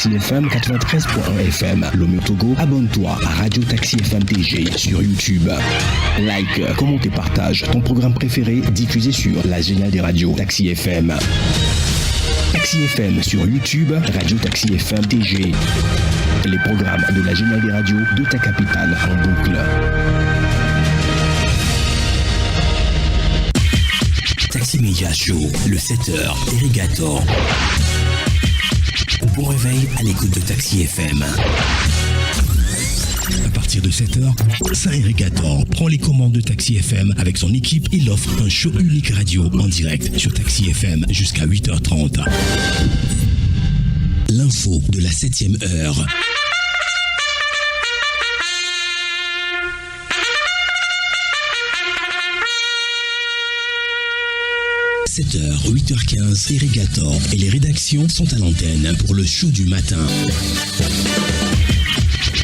Taxi FM 93.1 FM. Lomé au Togo, abonne-toi à Radio Taxi FM TG sur YouTube. Like, commente et partage ton programme préféré diffusé sur la géniale des radios Taxi FM. Taxi FM sur YouTube, Radio Taxi FM TG. Les programmes de la géniale des radios de ta capitale en boucle. Taxi Media Show, le 7h, Irrigator. Bon réveil à l'écoute de Taxi FM. À partir de 7h, Saint-Irrigator prend les commandes de Taxi FM avec son équipe. Il offre un show unique radio en direct sur Taxi FM jusqu'à 8h30. L'info de la 7e heure. – 7h, 8h15, Irrigator et les rédactions sont à l'antenne pour le show du matin.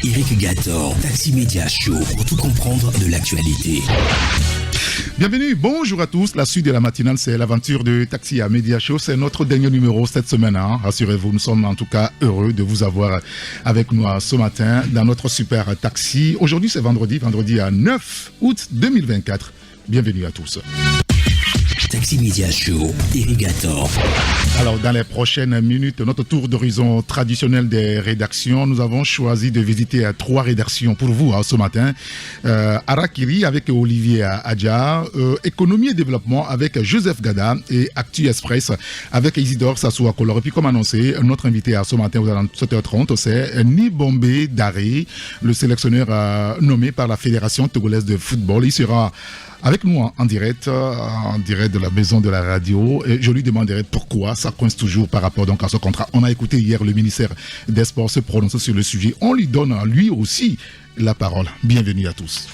Irrigator, Taxi Media Show, pour tout comprendre de l'actualité. Bienvenue, bonjour à tous. La suite de la matinale, c'est l'aventure de Taxi Media Show. C'est notre dernier numéro cette semaine. Rassurez-vous, nous sommes en tout cas heureux de vous avoir avec nous ce matin dans notre super taxi. Aujourd'hui, c'est vendredi 9 août 2024. Bienvenue à tous. Taxi Media Show, Irrigator. Alors, dans les prochaines minutes, notre tour d'horizon traditionnel des rédactions, nous avons choisi de visiter 3 rédactions pour vous ce matin. Arakiri avec Olivier Adja, Économie et Développement avec Joseph Gada et Actu Express avec Isidore Sassou Kolor. Et puis, comme annoncé, notre invité ce matin aux alentours de 7h30, c'est Nibombe Daré, le sélectionneur nommé par la Fédération togolaise de football. Il sera avec nous en direct de la maison de la radio. Et je lui demanderai pourquoi ça coince toujours par rapport donc à ce contrat. On a écouté hier le ministère des Sports se prononcer sur le sujet. On lui donne lui aussi la parole. Bienvenue à tous.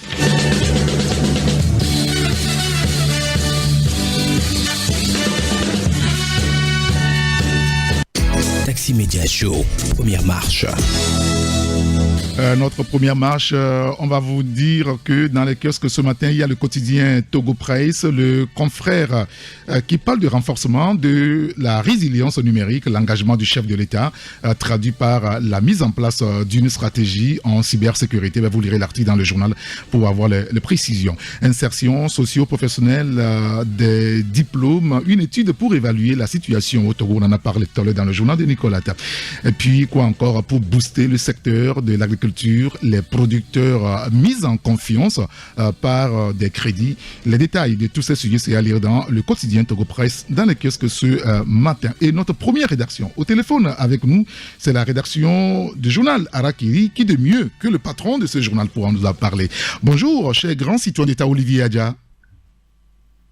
Taxi Media Show, première marche. Notre première marche, on va vous dire que dans les kiosques ce matin, il y a le quotidien Togo Presse, le confrère qui parle du renforcement de la résilience numérique, l'engagement du chef de l'État, traduit par la mise en place d'une stratégie en cybersécurité. Vous lirez l'article dans le journal pour avoir les précisions. Insertion socio-professionnelle des diplômes, une étude pour évaluer la situation au Togo. On en a parlé tout à l'heure dans le journal de Nicolas. Et puis, quoi encore, pour booster le secteur de l'agriculture, les producteurs mis en confiance par des crédits. Les détails de tous ces sujets, c'est à lire dans le quotidien Togo Presse, dans les kiosques ce matin. Et notre première rédaction au téléphone avec nous, c'est la rédaction du journal Arakiri, qui de mieux que le patron de ce journal pourra nous en parler. Bonjour, cher grand citoyen d'État Olivier Adja.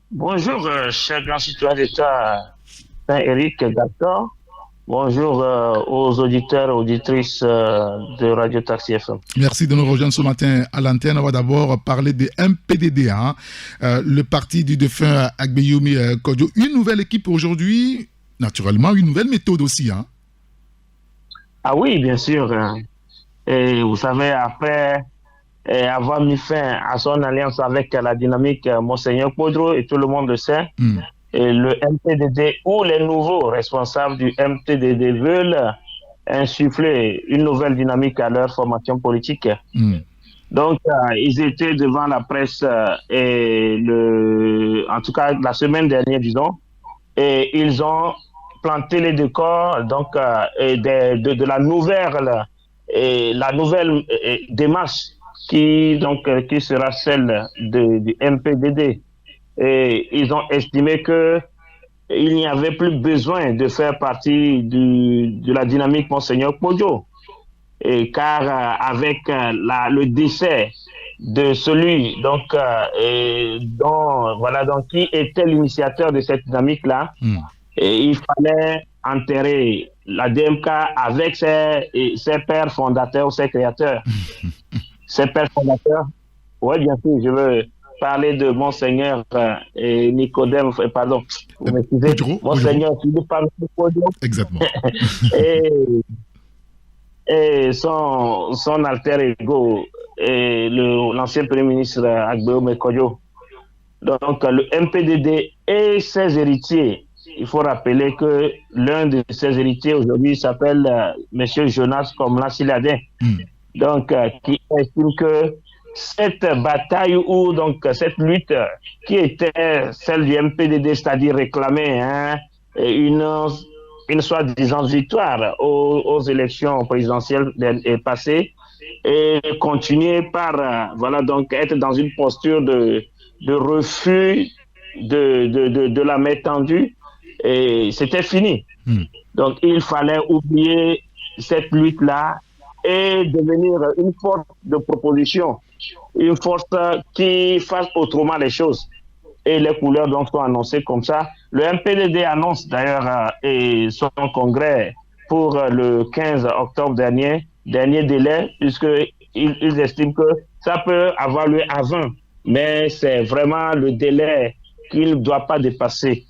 Bonjour, cher grand citoyen d'État Saint-Éric Gactor. Bonjour aux auditeurs et auditrices de Radio Taxi FM. Merci de nous rejoindre ce matin à l'antenne. On va d'abord parler de MPDD, le parti du défunt Agbeyomi Kodjo. Une nouvelle équipe aujourd'hui, naturellement, une nouvelle méthode aussi. Ah oui, bien sûr. Et vous savez, après avoir mis fin à son alliance avec la dynamique Monseigneur Podro, et tout le monde le sait, et le MPDD ou les nouveaux responsables du MPDD veulent insuffler une nouvelle dynamique à leur formation politique. Donc, ils étaient devant la presse en tout cas la semaine dernière, disons, et ils ont planté les décors donc de la nouvelle démarche qui sera celle du MPDD. Et ils ont estimé que il n'y avait plus besoin de faire partie de la dynamique Monseigneur Podjo. Et car avec le décès de celui qui était l'initiateur de cette dynamique-là, et il fallait enterrer la DMK avec ses pères fondateurs, ses créateurs. Ses pères fondateurs, oui, bien sûr, je veux parler de Monseigneur Nicodème, pardon, vous m'excusez, Monseigneur Philippe Nicodème. Exactement. et son alter ego, et l'ancien Premier ministre Agbeyomi Kodjo. Donc, le MPDD et ses héritiers il faut rappeler que l'un de ses héritiers aujourd'hui s'appelle Monsieur Jonas Komla-Siladin. Donc, qui estime que cette bataille ou donc cette lutte qui était celle du MPDD, c'est-à-dire réclamer une soi-disant victoire aux élections présidentielles passées, et continuer par voilà donc être dans une posture de refus de la main tendue, et c'était fini. Donc il fallait oublier cette lutte-là et devenir une force de proposition, une force qui fasse autrement les choses. Et les couleurs donc sont annoncées comme ça. Le MPDD annonce d'ailleurs son congrès pour le 15 octobre dernier délai, puisqu'ils estiment que ça peut avoir lieu avant, mais c'est vraiment le délai qu'il ne doit pas dépasser.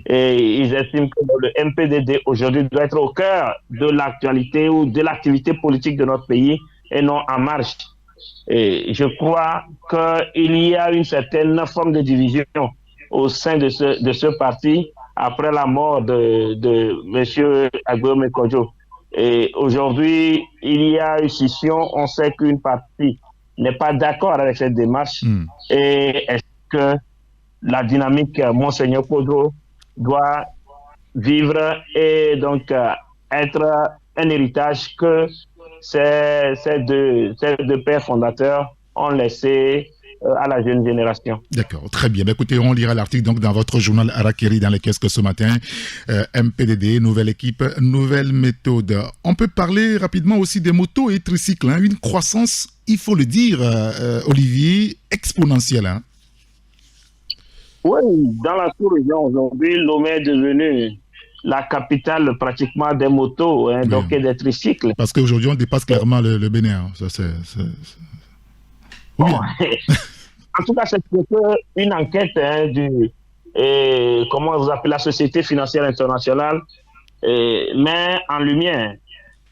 Et ils estiment que le MPDD aujourd'hui doit être au cœur de l'actualité ou de l'activité politique de notre pays et non en marge. Et je crois qu'il y a une certaine forme de division au sein de ce parti après la mort de M. Agbome Kodjo. Et aujourd'hui, il y a une scission. On sait qu'une partie n'est pas d'accord avec cette démarche. Et est-ce que la dynamique Monseigneur Kodjo doit vivre et donc être un héritage que ces deux pères fondateurs ont laissé à la jeune génération. D'accord, très bien. Écoutez, on lira l'article donc dans votre journal Harakiri dans les kiosques ce matin. MPDD, nouvelle équipe, nouvelle méthode. On peut parler rapidement aussi des motos et tricycles. Une croissance, il faut le dire, Olivier, exponentielle. Oui, dans la sous-région aujourd'hui, Lomé est devenu la capitale pratiquement des motos, donc et des tricycles. Parce qu'aujourd'hui, on dépasse clairement le Bénin. Ça, c'est... Bon, en tout cas, c'est une enquête comment vous appelez la Société financière internationale, met en lumière.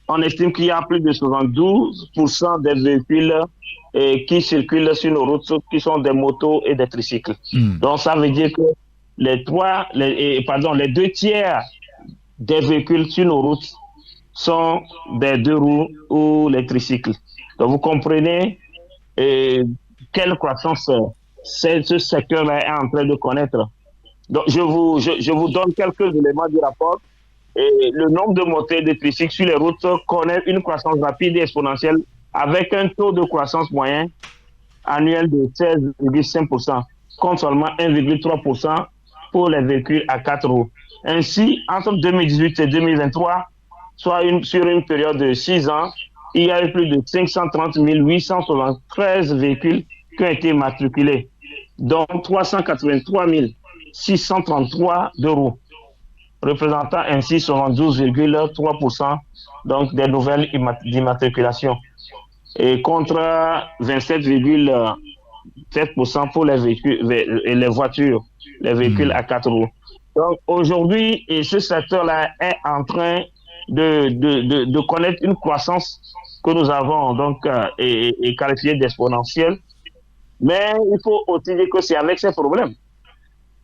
On estime qu'il y a plus de 72% des véhicules qui circulent sur nos routes, qui sont des motos et des tricycles. Donc, ça veut dire que les 2 tiers des véhicules sur nos routes sont des 2 roues ou les tricycles. Donc, vous comprenez quelle croissance ce secteur-là est en train de connaître. Donc, je vous donne quelques éléments du rapport. Et le nombre de motos et de tricycles sur les routes connaît une croissance rapide et exponentielle avec un taux de croissance moyen annuel de 16,5%, contre seulement 1,3% pour les véhicules à 4 roues. Ainsi, entre 2018 et 2023, soit sur une période de 6 ans, il y a eu plus de 530 873 véhicules qui ont été matriculés, dont 383 633 de roues, représentant ainsi 72,3% donc des nouvelles d'immatriculation, et contre 27,7% pour les véhicules et les voitures, les véhicules à 4 roues. Donc aujourd'hui, ce secteur-là est en train de connaître une croissance que nous avons donc et qualifiée d'exponentielle. Mais il faut aussi dire que c'est avec ces problèmes.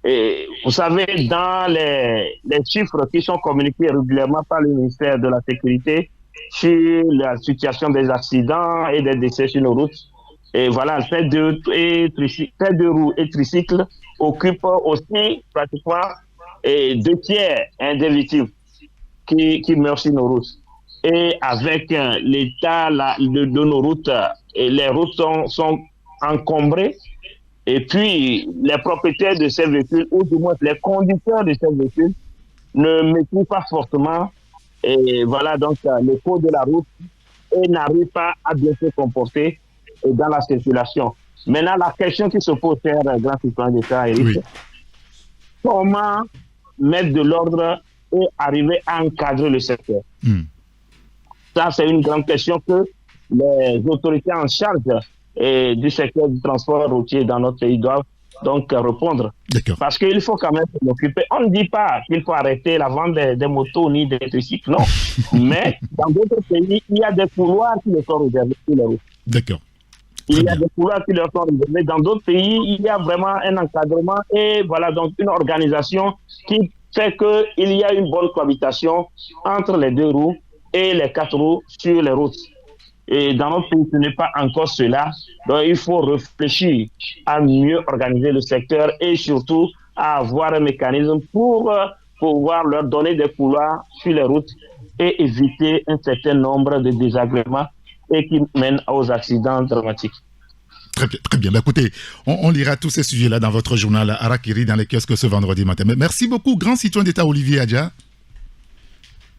Et vous savez, dans les chiffres qui sont communiqués régulièrement par le ministère de la Sécurité sur la situation des accidents et des décès sur nos routes, et voilà, fait de roues et tricycles occupent aussi pratiquement 2 tiers des victimes qui meurent sur nos routes. Et avec l'état de nos routes, et les routes sont encombrées, et puis les propriétaires de ces véhicules, ou du moins les conducteurs de ces véhicules, ne maîtrisent pas fortement voilà donc le code de la route et n'arrivent pas à bien se comporter dans la circulation. Maintenant, la question qui se pose, cher grand citoyen d'État, Eric, comment mettre de l'ordre et arriver à encadrer le secteur? Ça, c'est une grande question que les autorités en charge du secteur du transport routier dans notre pays doivent donc répondre. Parce qu'il faut quand même s'occuper. On ne dit pas qu'il faut arrêter la vente des motos ni des tricycles, non. Mais dans d'autres pays, il y a des couloirs qui leur sont réservés sur les routes. Il y a des couloirs qui leur sont réservés. Dans d'autres pays, il y a vraiment un encadrement et voilà donc une organisation qui fait qu'il y a une bonne cohabitation entre les 2 roues et les 4 roues sur les routes. Et dans notre pays, ce n'est pas encore cela. Donc, il faut réfléchir à mieux organiser le secteur et surtout à avoir un mécanisme pour pouvoir leur donner des couloirs sur les routes et éviter un certain nombre de désagréments et qui mènent aux accidents dramatiques. Très bien, très bien. Bah, écoutez, on lira tous ces sujets-là dans votre journal Harakiri dans les kiosques ce vendredi matin. Mais merci beaucoup, grand citoyen d'État Olivier Adja.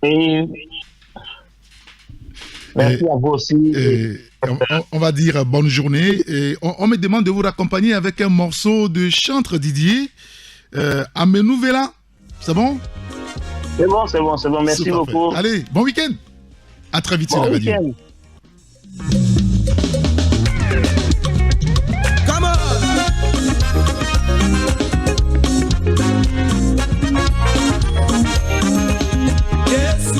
Et merci à vous aussi. On va dire bonne journée. Et on me demande de vous raccompagner avec un morceau de Chantre Didier, Amenouvela. C'est bon? C'est bon. Merci beaucoup. Allez, bon week-end. À très vite sur la radio. Come on. Yes,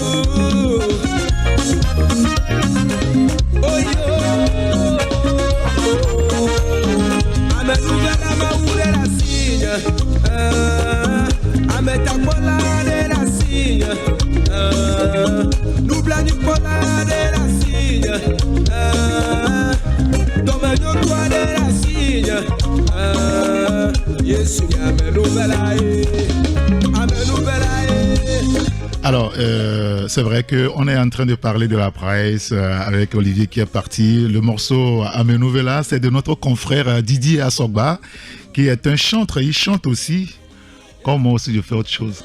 oh yo. Amenouvela maoule la signe. Ametapola de la signe. Noubla du pola de la signe. Domaine toi de la signe. Yesu amenouvela. Alors, c'est vrai qu'on est en train de parler de la presse avec Olivier qui est parti. Le morceau Amenouvela, c'est de notre confrère Didier Assogba, qui est un chanteur. Il chante aussi. Comme moi aussi, je fais autre chose.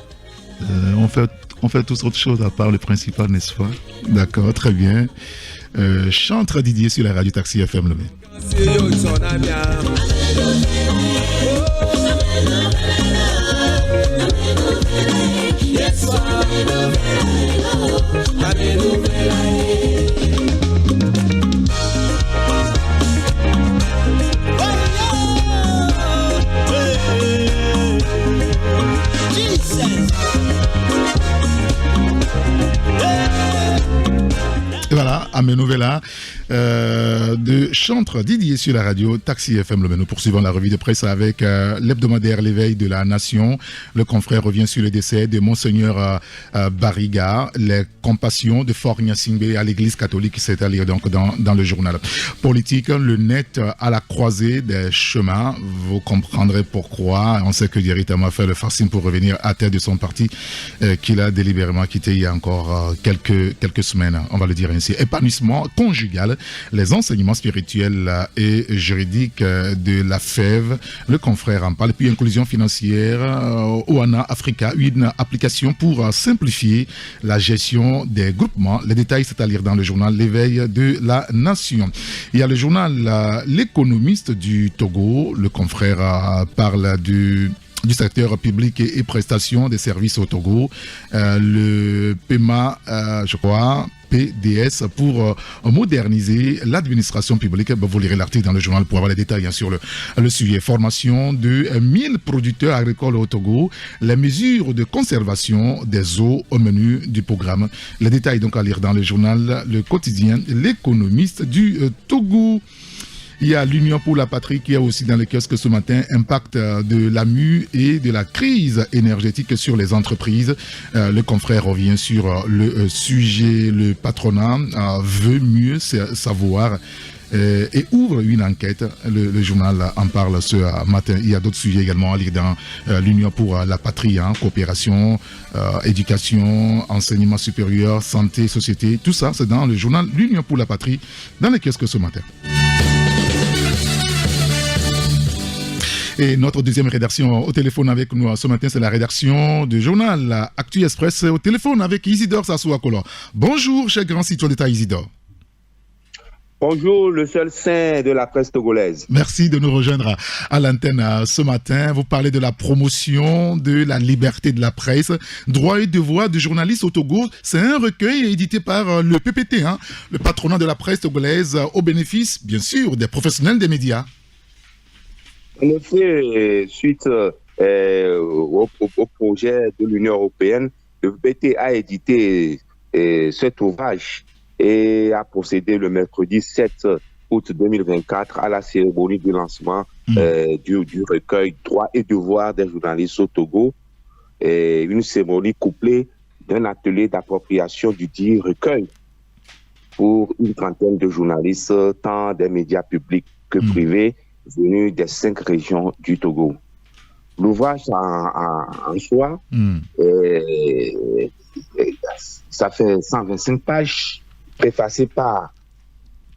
On fait tous autre chose à part le principal, n'est-ce pas? D'accord, très bien. Chantre Didier sur la radio Taxi FM Lomé. Et voilà, Amenouvela de Chantre Didier sur la radio Taxi FM. Nous poursuivons la revue de presse avec l'hebdomadaire L'éveil de la Nation. Le confrère revient sur le décès de Monseigneur Bariga, les compassions de Fort Gnassingbé à l'église catholique, c'est à lire donc dans le journal politique. Le net à la croisée des chemins, vous comprendrez pourquoi. On sait que Dieritama a fait le farcine pour revenir à tête de son parti qu'il a délibérément quitté il y a encore quelques semaines, on va le dire ainsi. Épanouissement conjugal, les enseignements spirituels et juridiques de la FEV, le confrère en parle. Puis inclusion financière, Oana Africa, une application pour simplifier la gestion des groupements. Les détails, c'est à lire dans le journal L'éveil de la Nation. Il y a le journal L'économiste du Togo, le confrère parle du secteur public et prestations des services au Togo, le PEMA, je crois, PDS, pour moderniser l'administration publique. Vous lirez l'article dans le journal pour avoir les détails sur le sujet. Formation de 1000 producteurs agricoles au Togo, les mesures de conservation des eaux au menu du programme. Les détails donc à lire dans le journal Le Quotidien, L'économiste du Togo. Il y a l'Union pour la patrie qui est aussi dans les kiosques ce matin, impact de la mue et de la crise énergétique sur les entreprises. Le confrère revient sur le sujet. Le patronat veut mieux savoir et ouvre une enquête. Le journal en parle ce matin. Il y a d'autres sujets également à lire dans l'Union pour la patrie, coopération, éducation, enseignement supérieur, santé, société. Tout ça, c'est dans le journal l'Union pour la patrie, dans les kiosques ce matin. Et notre deuxième rédaction au téléphone avec nous ce matin, c'est la rédaction du journal Actu Express au téléphone avec Isidore Sassou-Akolo. Bonjour, cher grand citoyen d'État Isidore. Bonjour, le seul saint de la presse togolaise. Merci de nous rejoindre à l'antenne ce matin. Vous parlez de la promotion de la liberté de la presse. Droits et devoirs du journaliste au Togo, c'est un recueil édité par le PPT, le patronat de la presse togolaise, au bénéfice, bien sûr, des professionnels des médias. En effet, suite au projet de l'Union européenne, le PPT a édité cet ouvrage et a procédé le mercredi 7 août 2024 à la cérémonie du lancement du recueil Droits et devoirs des journalistes au Togo. une cérémonie couplée d'un atelier d'appropriation du dit recueil pour une trentaine de journalistes, tant des médias publics que privés, venus des 5 régions du Togo. L'ouvrage en soi, ça fait 125 pages, préfacé par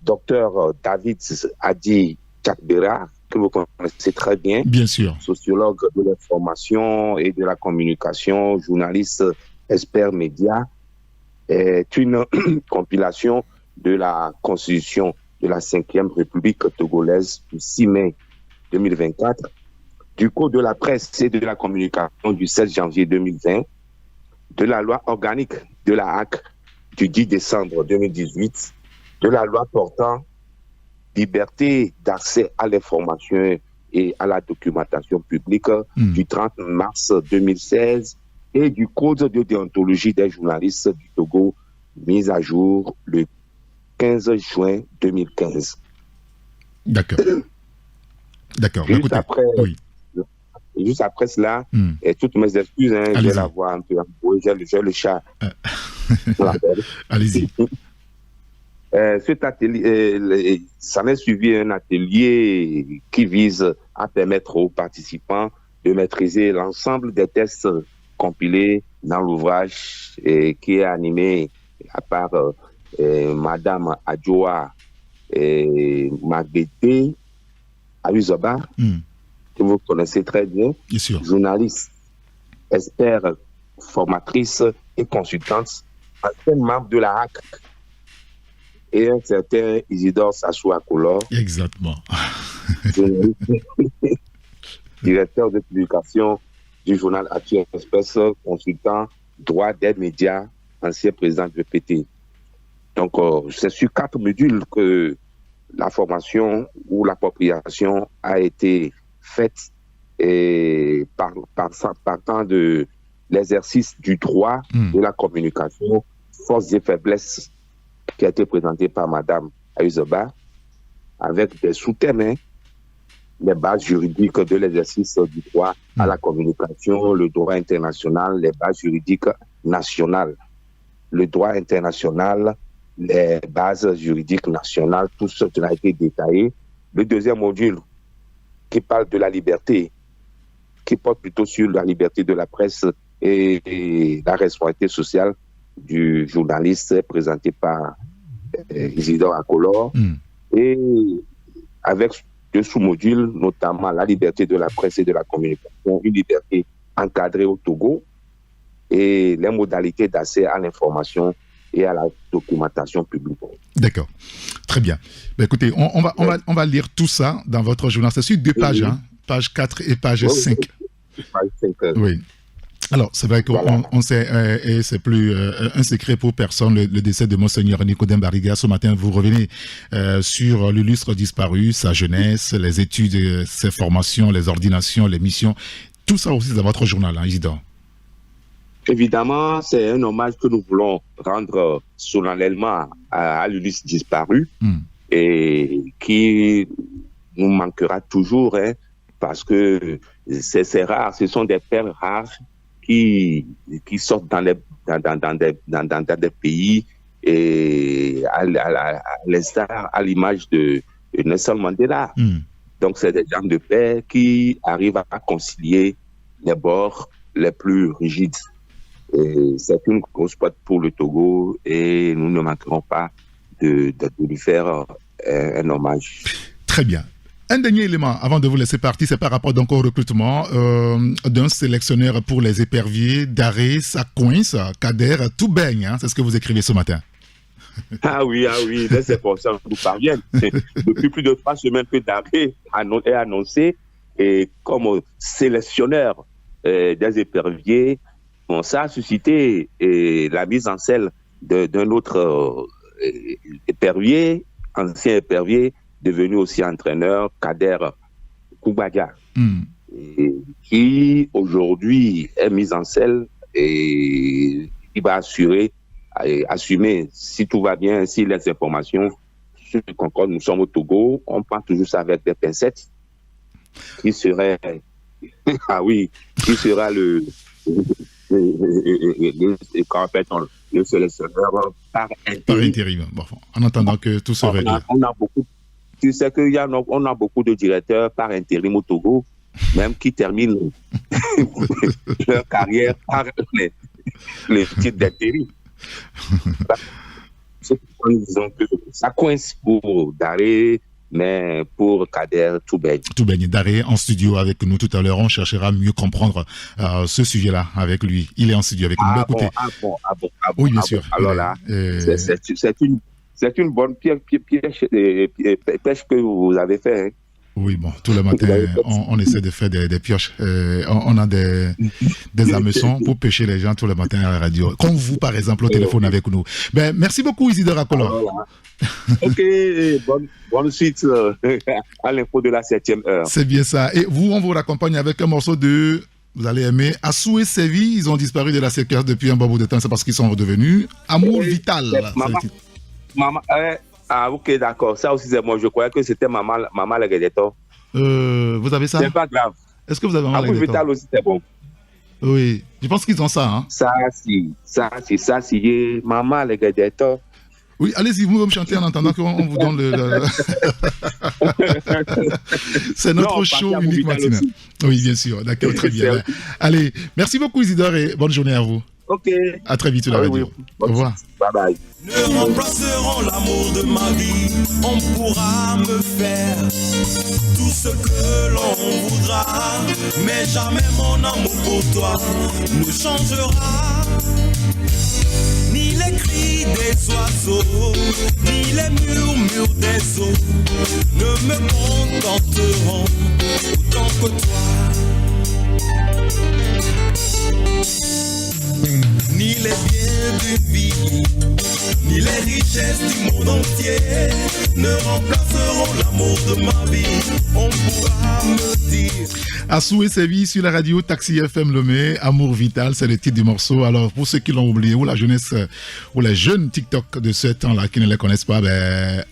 Dr David Adi Chakbera, que vous connaissez très bien. Bien sûr. Sociologue de l'information et de la communication, journaliste, expert média. Est une compilation de la Constitution de la 5e République togolaise du 6 mai 2024, du Code de la presse et de la communication du 16 janvier 2020, de la loi organique de la HAC du 10 décembre 2018, de la loi portant liberté d'accès à l'information et à la documentation publique du 30 mars 2016 et du Code de déontologie des journalistes du Togo, mis à jour le 15 juin 2015. D'accord. D'accord. Juste après, juste après cela, et toutes mes excuses, hein, je vais la voir un peu embrouillée, j'ai le chat. Allez-y. Cet atelier, ça m'est suivi un atelier qui vise à permettre aux participants de maîtriser l'ensemble des tests compilés dans l'ouvrage qui est animé à part Madame Adjoa Magbete Ayuzoba, que vous connaissez très bien, journaliste, expert, formatrice et consultante, ancienne membre de la HAC, et un certain Isidore Sassou Akolor. Exactement. Directeur de publication du journal Actu Express, consultant droit des médias, ancien président de l'EPT. Donc, c'est sur 4 modules que la formation ou l'appropriation a été faite et partant de l'exercice du droit de la communication, forces et faiblesses, qui a été présenté par Madame Ayuzoba, avec des sous-thèmes, les bases juridiques de l'exercice du droit à la communication, le droit international, les bases juridiques nationales, le droit international, les bases juridiques nationales, tout ce qui a été détaillé. Le deuxième module, qui parle de la liberté, qui porte plutôt sur la liberté de la presse et la responsabilité sociale du journaliste, présenté par Isidore Akolor, et avec 2 sous-modules, notamment la liberté de la presse et de la communication, une liberté encadrée au Togo, et les modalités d'accès à l'information et à la documentation publique. D'accord, très bien. Ben, écoutez, on va lire tout ça dans votre journal. C'est sur 2 pages, hein, page 4 et page 5. Page 5. Oui. Alors, c'est vrai qu'on sait, et c'est plus un secret pour personne, le décès de Monseigneur Nicodème Bariga. Ce matin, vous revenez sur l'illustre disparu, sa jeunesse, les études, ses formations, les ordinations, les missions. Tout ça aussi dans votre journal, hein, Isidore. Évidemment, c'est un hommage que nous voulons rendre solennellement à l'illustre disparu et qui nous manquera toujours, hein, parce que c'est rare, ce sont des pères rares qui sortent dans des pays et à l'instar, à l'image de Nelson Mandela. Donc, c'est des gens de paix qui arrivent à concilier les bords les plus rigides. Et c'est une grosse boîte pour le Togo et nous ne manquerons pas de lui faire un hommage. Très bien. Un dernier élément avant de vous laisser partir, c'est par rapport donc au recrutement d'un sélectionneur pour les éperviers d'Arré, ça coince, Kader, tout baigne, hein, c'est ce que vous écrivez ce matin. Ah oui, les informations nous parviennent. Depuis plus de 3 semaines que Darré est annoncé et comme sélectionneur des éperviers. Bon, ça a suscité la mise en scène d'un autre épervier, ancien épervier, devenu aussi entraîneur, Kader Koubadia, qui aujourd'hui est mis en scène et il va assumer, si tout va bien, si les informations concordent, nous sommes au Togo, on prend toujours ça avec des pincettes, qui serait, qui sera le sélectionneur par intérim. Bon, en attendant que tout se règle. Tu sais qu'on a beaucoup de directeurs par intérim au Togo, même qui terminent leur carrière par les titres d'intérim. Disons que ça coince pour Daré, mais pour Kader, tout baigne. Daré en studio avec nous tout à l'heure. On cherchera à mieux comprendre ce sujet-là avec lui. Il est en studio avec nous. Écoutez. Oui, bien sûr. Alors là, c'est une bonne pêche que vous avez fait. Hein. Oui, bon, tous les matins, on essaie de faire des pioches. On a des hameçons pour pêcher les gens tous les matins à la radio. Comme vous, par exemple, au téléphone avec nous. Ben, merci beaucoup, Isidore Akolo. Ok, bonne suite à l'info de la 7e heure. C'est bien ça. Et vous, on vous raccompagne avec un morceau de... Vous allez aimer. Assou et Sévi, ils ont disparu de la séquence depuis un bon bout de temps. C'est parce qu'ils sont redevenus Amour Vital. Maman, ok, d'accord. Ça aussi, c'est moi. Je croyais que c'était Maman Leguedeto. Vous avez ça? C'est pas grave. Est-ce que vous avez Maman Amour Vital aussi, c'est bon. Oui, je pense qu'ils ont ça. Hein? Ça, c'est Maman Leguedeto. Oui, allez-y, vous me chantez en attendant qu'on vous donne le... C'est notre show unique matinal. Oui, bien sûr. D'accord, très bien. Allez, merci beaucoup Isidore et bonne journée à vous. Ok. À très vite sur la radio. Au revoir. Bye bye. Ne remplaceront l'amour de ma vie. On pourra me faire tout ce que l'on voudra, mais jamais mon amour pour toi ne changera. Ni les cris des oiseaux, ni les murmures des eaux ne me contenteront autant que toi. Ni les biens d'une vie, ni les richesses du monde entier ne remplaceront l'amour de ma vie. On pourra me dire. Assou et Sévi sur la radio Taxi FM Lomé, Amour Vital, c'est le titre du morceau. Alors pour ceux qui l'ont oublié, ou la jeunesse, ou les jeunes TikTok de ce temps-là qui ne les connaissent pas,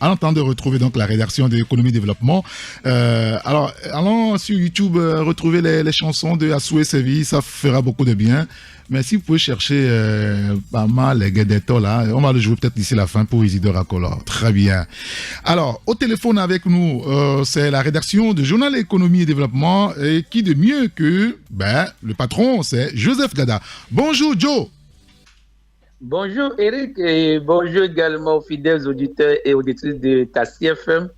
en temps de retrouver donc la rédaction de Économie Développement. Alors allons sur YouTube retrouver les chansons de Assou et Sévi, ça fera beaucoup de bien. Mais si vous pouvez chercher Maman Leguedeto là, on va le jouer peut-être d'ici la fin pour Isidore Akolo. Très bien. Alors, au téléphone avec nous, c'est la rédaction de Journal Économie et Développement. Et qui de mieux que le patron, c'est Joseph Gada. Bonjour Joe. Bonjour Eric et bonjour également aux fidèles auditeurs et auditrices de Taxi FM.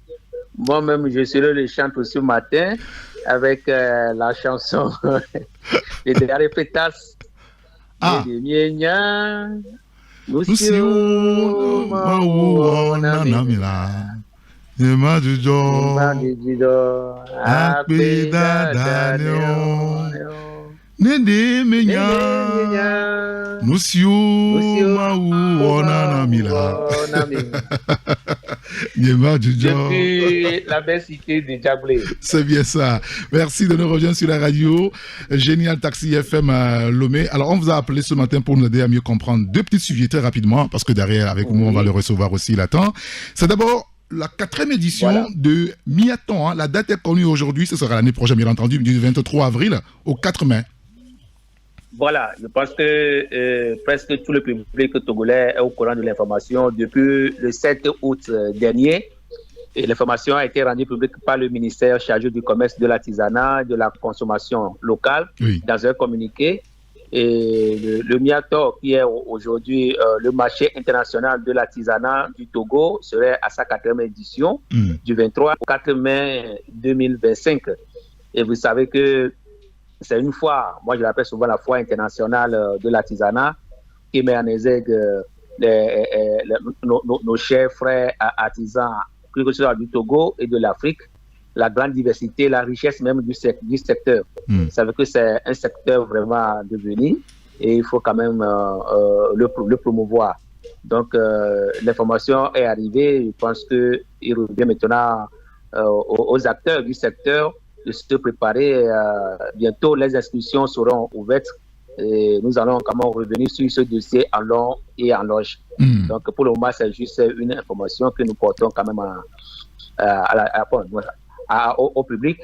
Moi-même, je serai le chanteur ce matin avec la chanson de Daré Pétas. Ah. Depuis la belle cité de Djablé. C'est bien ça. Merci de nous rejoindre sur la radio. Génial Taxi FM à Lomé. Alors, on vous a appelé ce matin pour nous aider à mieux comprendre deux petits sujets très rapidement, parce que derrière, avec nous, on va le recevoir aussi, il attend. C'est d'abord la 4e édition de Miaton. Hein. La date est connue aujourd'hui, ce sera l'année prochaine, bien entendu, du 23 avril au 4 mai. Voilà, je pense que presque tout le public togolais est au courant de l'information depuis le 7 août dernier. Et l'information a été rendue publique par le ministère chargé du commerce, de l'artisanat, de la consommation locale, dans un communiqué. Et le Miato, qui est aujourd'hui le marché international de l'artisanat du Togo, serait à sa 4e édition, du 23 au 4 mai 2025. Et vous savez que c'est une foire, moi je l'appelle souvent la foire internationale de l'artisanat, qui met en exergue nos chers frères artisans, que ce soit du Togo et de l'Afrique, la grande diversité, la richesse même du secteur. Vous savez que c'est un secteur vraiment devenu et il faut quand même le promouvoir. Donc l'information est arrivée, je pense qu'il revient maintenant aux acteurs du secteur de se préparer. Bientôt, les inscriptions seront ouvertes et nous allons quand même revenir sur ce dossier en long et en large. Donc, pour le moment, c'est juste une information que nous portons quand même au public.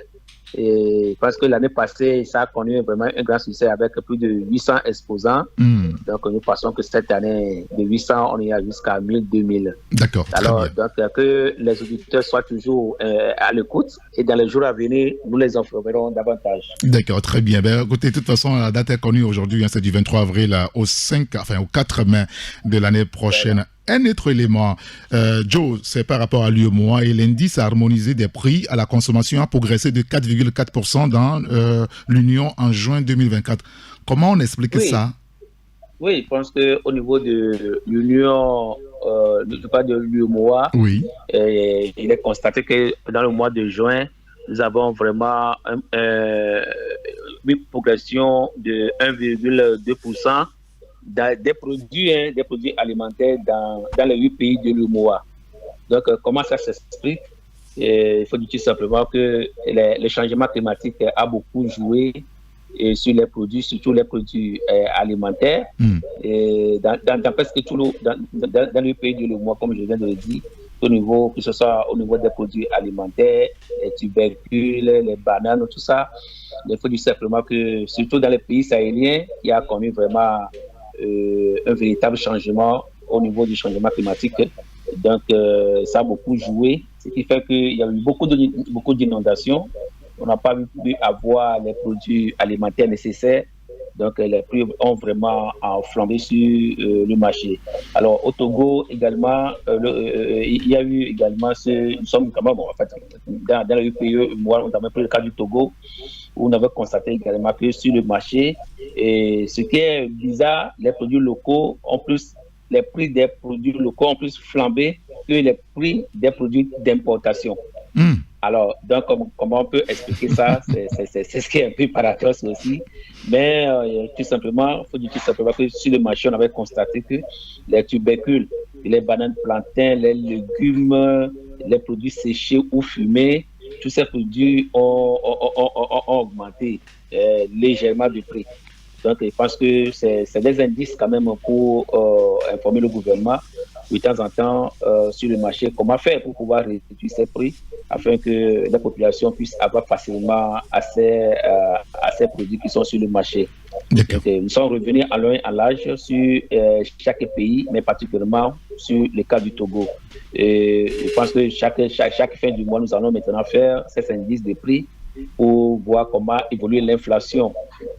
Et parce que l'année passée, ça a connu vraiment un grand succès avec plus de 800 exposants. Donc, nous pensons que cette année, de 800, on ira jusqu'à 1000, 2000. D'accord. Alors, donc, que les auditeurs soient toujours à l'écoute et dans les jours à venir, nous les informerons davantage. D'accord, très bien. Ben, écoutez, de toute façon, la date est connue aujourd'hui, c'est du 23 avril au 4 mai de l'année prochaine. Voilà. Un autre élément, Joe, c'est par rapport à l'UEMOA et l'indice harmonisé des prix à la consommation a progressé de 4,4% dans l'Union en juin 2024. Comment on explique ça? Oui, je pense qu'au niveau de l'Union, de l'UEMOA, il est constaté que dans le mois de juin, nous avons vraiment une progression de 1,2%. Des produits alimentaires dans les 8 pays de l'UEMOA. Donc, comment ça s'explique? Il faut dire tout simplement que le changement climatique a beaucoup joué sur les produits, surtout les produits alimentaires. Et dans presque dans les pays de l'UEMOA, comme je viens de le dire, que ce soit au niveau des produits alimentaires, les tubercules, les bananes, tout ça. Il faut dire simplement que, surtout dans les pays sahéliens, il y a connu vraiment un véritable changement au niveau du changement climatique. Donc, ça a beaucoup joué, ce qui fait qu'il y a eu beaucoup d'inondations. On n'a pas pu avoir les produits alimentaires nécessaires. Donc, les prix ont vraiment flambé sur le marché. Alors, au Togo également, il y a eu également nous sommes quand même, en fait, dans le pays, moi, on a pris le cas du Togo, où on avait constaté également que sur le marché, et ce qui est bizarre, les prix des produits locaux ont plus flambé que les prix des produits d'importation. Alors, donc, comment on peut expliquer ça? C'est ce qui est un peu paradoxe aussi. Mais tout simplement, il faut dire tout simplement que sur le marché, on avait constaté que les tubercules, les bananes plantains, les légumes, les produits séchés ou fumés, tous ces produits ont augmenté légèrement de prix. Donc, je pense que c'est des indices quand même pour informer le gouvernement de temps en temps sur le marché comment faire pour pouvoir réduire ces prix afin que la population puisse avoir facilement accès à ces produits qui sont sur le marché. Donc, nous sommes revenus en long et en large sur chaque pays, mais particulièrement sur le cas du Togo. Et je pense que chaque fin du mois, nous allons maintenant faire ces indices de prix pour voir comment évolue l'inflation,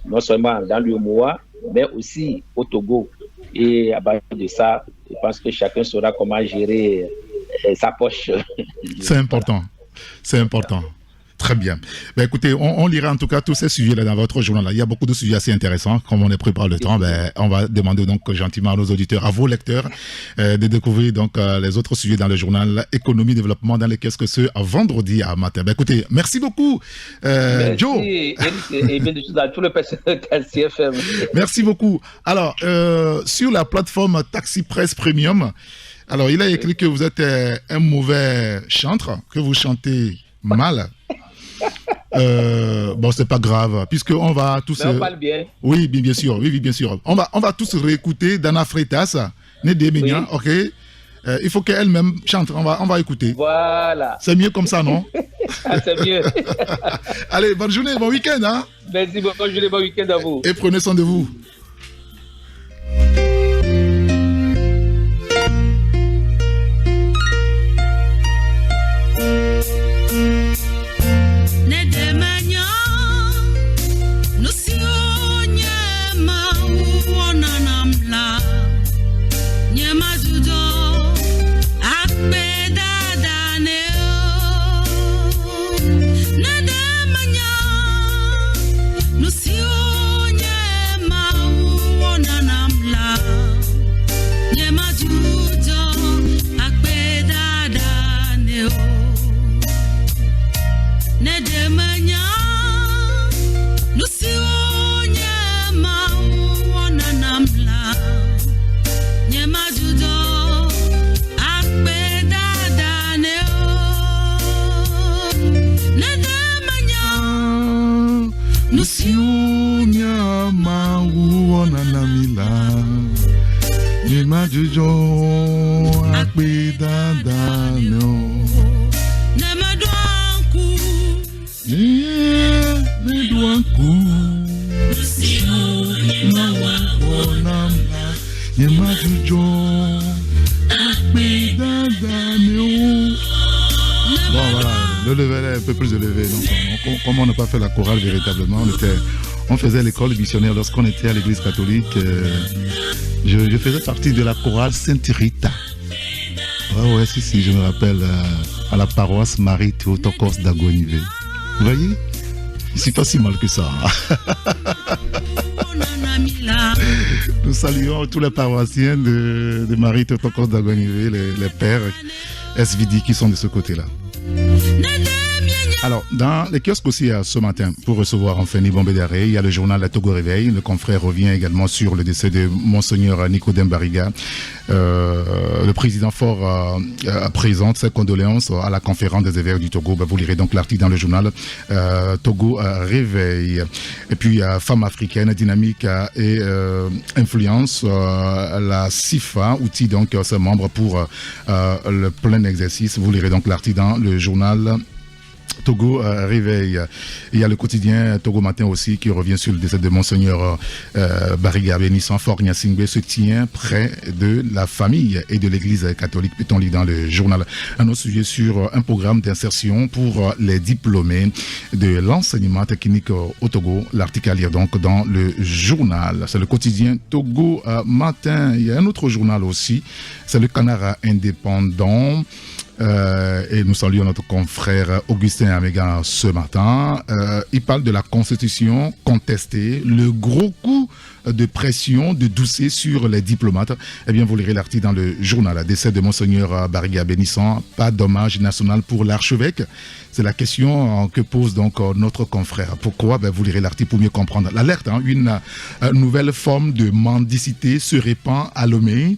non seulement dans l'UEMOA, mais aussi au Togo. Et à base de ça, je pense que chacun saura comment gérer sa poche. C'est important. C'est important. Très bien. Ben, écoutez, on lira en tout cas tous ces sujets-là dans votre journal. Il y a beaucoup de sujets assez intéressants. Comme on est pris par le temps, on va demander donc gentiment à nos auditeurs, à vos lecteurs, de découvrir donc les autres sujets dans le journal Économie Développement dans les kiosques ce vendredi à matin. Ben, écoutez, merci beaucoup, Joe. Et bien sûr, à tout le personnel Taxi FM. Merci beaucoup. Alors, sur la plateforme Taxi Presse Premium, alors il a écrit que vous êtes un mauvais chanteur, que vous chantez mal. Bon, c'est pas grave, puisque on va tous. Mais on parle bien. Oui, bien sûr. Oui, bien sûr. On va tous réécouter Dana Freitas, Nédéménia, ok. Il faut qu'elle-même chante. On va écouter. Voilà. C'est mieux comme ça, non? C'est mieux. Allez, bonne journée, bon week-end, hein. Merci, bonne journée, bon week-end à vous. Et prenez soin de vous. Bon voilà, le level est un peu plus élevé. Donc, comme on n'a pas fait la chorale véritablement, on faisait l'école missionnaire lorsqu'on était à l'église catholique. Je faisais partie de la chorale Sainte-Rita. Ouais, si, je me rappelle, à la paroisse Marie-Théotokos d'Agonivé. Vous voyez? C'est pas si mal que ça. Nous saluons tous les paroissiens de Marie-Théotokos d'Agonivé, les pères SVD qui sont de ce côté-là. Alors, dans les kiosques aussi ce matin, pour recevoir enfin Nibombe Daré, il y a le journal La Togo Réveil. Le confrère revient également sur le décès de Monseigneur Nicodème Bariga. Le président fort présente ses condoléances à la conférence des évêques du Togo. Vous lirez donc l'article dans le journal Togo Réveil. Et puis, Femmes africaines, dynamique et influence, la CIFA, outil donc ses membres pour le plein exercice. Vous lirez donc l'article dans le journal Togo Réveil. Il y a le quotidien Togo Matin aussi qui revient sur le décès de Monseigneur Bariga bénissant. Fort Nyasingbe se tient près de la famille et de l'église catholique. Peut-on lire dans le journal un autre sujet sur un programme d'insertion pour les diplômés de l'enseignement technique au Togo. L'article à lire donc dans le journal. C'est le quotidien Togo Matin. Il y a un autre journal aussi. C'est le Canard Indépendant. Et nous saluons notre confrère Augustin Améga ce matin. Il parle de la constitution contestée, le gros coup de pression de Doucet sur les diplomates. Eh bien, vous lirez l'article dans le journal. Décès de Monseigneur Bariga bénissant, pas d'hommage national pour l'archevêque. C'est la question que pose donc notre confrère. Pourquoi? Vous lirez l'article pour mieux comprendre. L'alerte, une nouvelle forme de mendicité se répand à Lomé.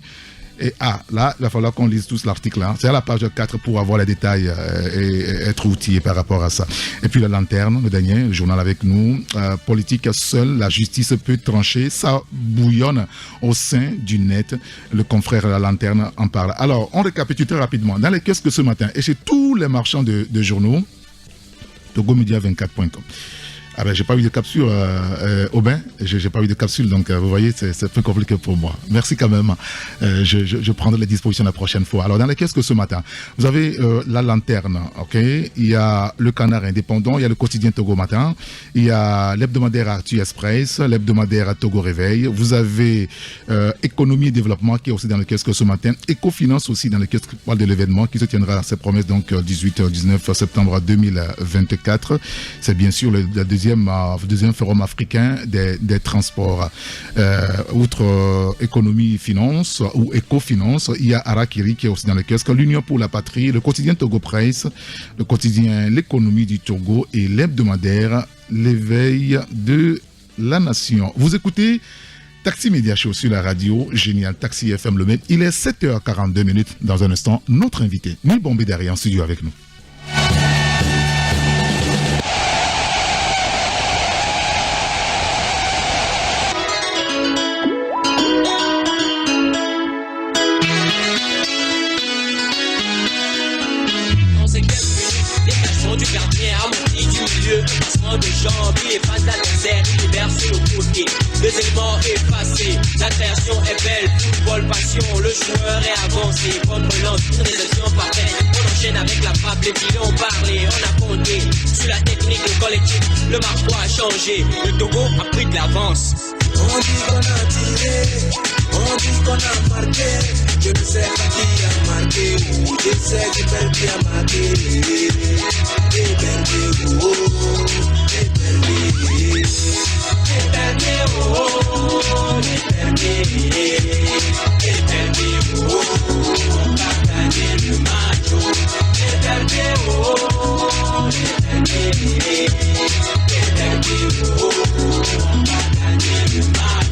Et là, il va falloir qu'on lise tous l'article. C'est à la page 4 pour avoir les détails et être outillé par rapport à ça. Et puis la lanterne, le dernier, le journal avec nous. Politique, seule la justice peut trancher. Ça bouillonne au sein du net. Le confrère La Lanterne en parle. Alors, on récapitule très rapidement. Dans les kiosques ce matin et chez tous les marchands de journaux, togomedia24.com. Ah ben j'ai pas eu de capsule Aubin, j'ai pas eu de capsule, donc vous voyez c'est un peu compliqué pour moi. Merci quand même. Je prendrai les dispositions la prochaine fois. Alors dans les kiosques ce matin, vous avez La Lanterne, ok. Il y a le Canard Indépendant, il y a le quotidien Togo Matin, il y a l'hebdomadaire Artu Express, l'hebdomadaire Togo Réveil. Vous avez Économie et Développement qui est aussi dans le kiosque ce matin. Écofinance aussi dans le kiosque qui parle de l'événement qui se tiendra à ses promesses donc 18-19 septembre 2024. C'est bien sûr le deuxième forum africain des transports. Outre économie finance ou éco-finance, il y a Arakiri qui est aussi dans le kiosque, l'Union pour la patrie, le quotidien Togo Presse, le quotidien L'économie du Togo et l'hebdomadaire L'éveil de la nation. Vous écoutez Taxi Média Show sur la radio, génial Taxi FM Le Med. Il est 7h42. Dans un instant, notre invité, Nibombe Daré en studio avec nous. De janvier, face à l'adversaire, universé au côté. Les éléments effacés, la création est belle, football passion, le joueur est avancé. Contre lance, une réception parfaite. On enchaîne avec la frappe, les filets ont parlé, on a compté. Sur la technique, le collectif, le marquois a changé. Le Togo a pris de l'avance. On dit qu'on a tiré, on dit qu'on a marqué. Je ne sais pas qui a marqué, je sais que Perdi a marqué. Et Perdi, oh, et Perdi, et Perdi, oh, et Perdi, et Perdi, oh, partager le match. Et Perdi, oh, et Perdi, et Perdi, oh, partager le match.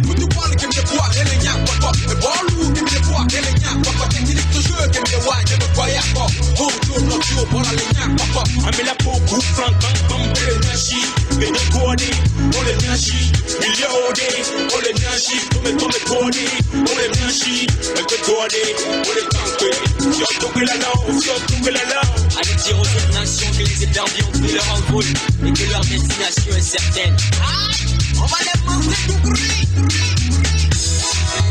Put the ball, give me the ball, and then yak pop up. The ball, give me the ball, and then yak pop up. Technique de jeu, give me the wine, give me the yak pop. Oh, you know you, ball, and then yak pop up. I'm in a pool, frank, bam, le nashi, me the cody, oh le nashi, miliode, oh le nashi, come cody, oh le nashi, me the cody, oh le tanque. Yo toque la now, yo toque dire aux autres nations que les éperviers ont pris leur envol et que leur destination est certaine. Ah, on va les manger tout bruit.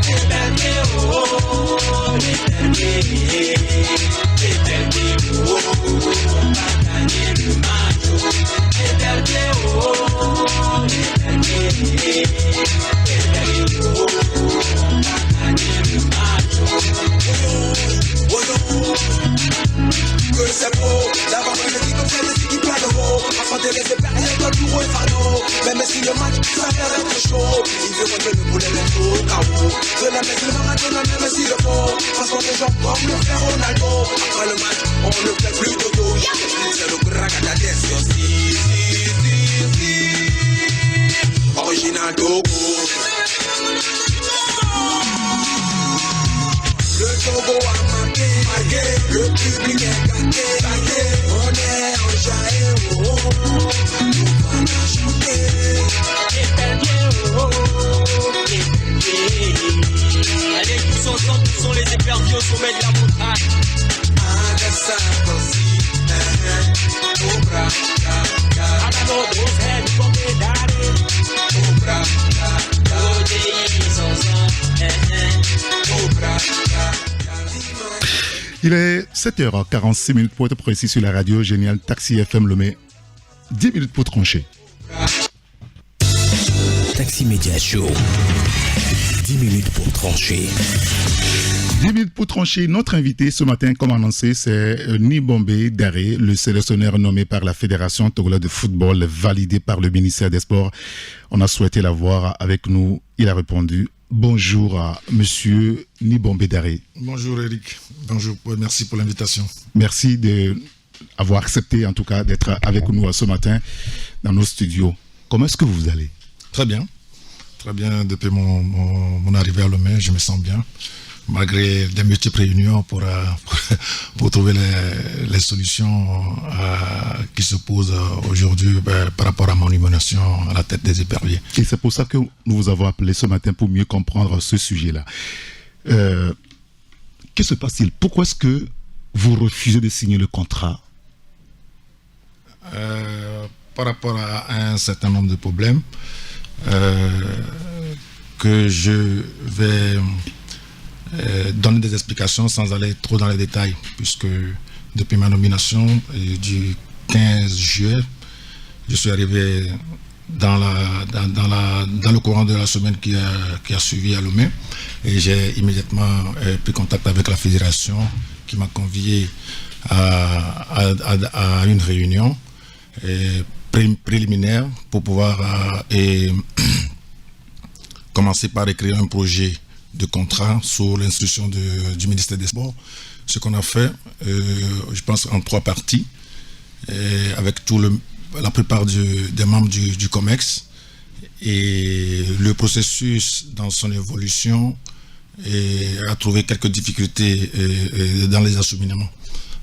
Éperviers, oh, éperviers, éperviers, oh, on va gagner le match. Éperviers, oh, éperviers, éperviers, oh, on va gagner le match. Que c'est beau, d'avoir un équipe comme celle qui plein de mots. Affronter les éperviers comme du rôle fardeau. Même si le match s'avère être chaud, ils verront que le boulet est au chaos. De la messe, le marathon, même s'il le faut. Parce qu'on est genre comme le frère Ronaldo. Après le match, on ne fait plus de dos. C'est le Gracadades, si. Original Togo. Le Togo a marqué, le public est gâté, on est enjaillé, nous allons chanter. Éperviers, éperviers. Allez, tous ensemble, tous sont les éperviers au sommet de la montagne. Agassa, Corsi, Cobra, Agano, those heads from the daddy. Cobra, Il est 7h46 pour être précis sur la radio Génial Taxi FM Lomé. 10 minutes pour trancher. Taxi Média Show. 10 minutes pour trancher. 10 minutes pour trancher. Notre invité ce matin, comme annoncé, c'est Nibombe Daré, le sélectionneur nommé par la Fédération togolaise de football, validé par le ministère des Sports. On a souhaité l'avoir avec nous. Il a répondu. Bonjour à monsieur Nibombe Daré. Bonjour Eric. Bonjour. Merci pour l'invitation. Merci d'avoir accepté en tout cas d'être avec nous ce matin dans nos studios. Comment est-ce que vous allez? Très bien. Très bien. Depuis mon arrivée à Lomé, je me sens bien. Malgré des multiples réunions pour trouver les solutions qui se posent aujourd'hui par rapport à mon nomination à la tête des éperviers. Et c'est pour ça que nous vous avons appelé ce matin pour mieux comprendre ce sujet-là. Que se passe-t-il? Pourquoi est-ce que vous refusez de signer le contrat? Par rapport à un certain nombre de problèmes que je vais donner des explications sans aller trop dans les détails, puisque depuis ma nomination du 15 juillet, je suis arrivé dans le courant de la semaine qui a suivi à Lomé, et j'ai immédiatement pris contact avec la fédération qui m'a convié à une réunion préliminaire pour pouvoir commencer par écrire un projet de contrat sous l'instruction du ministère des Sports. Ce qu'on a fait, je pense, en 3 parties, avec la plupart des membres du COMEX, et le processus dans son évolution a trouvé quelques difficultés dans les acheminements.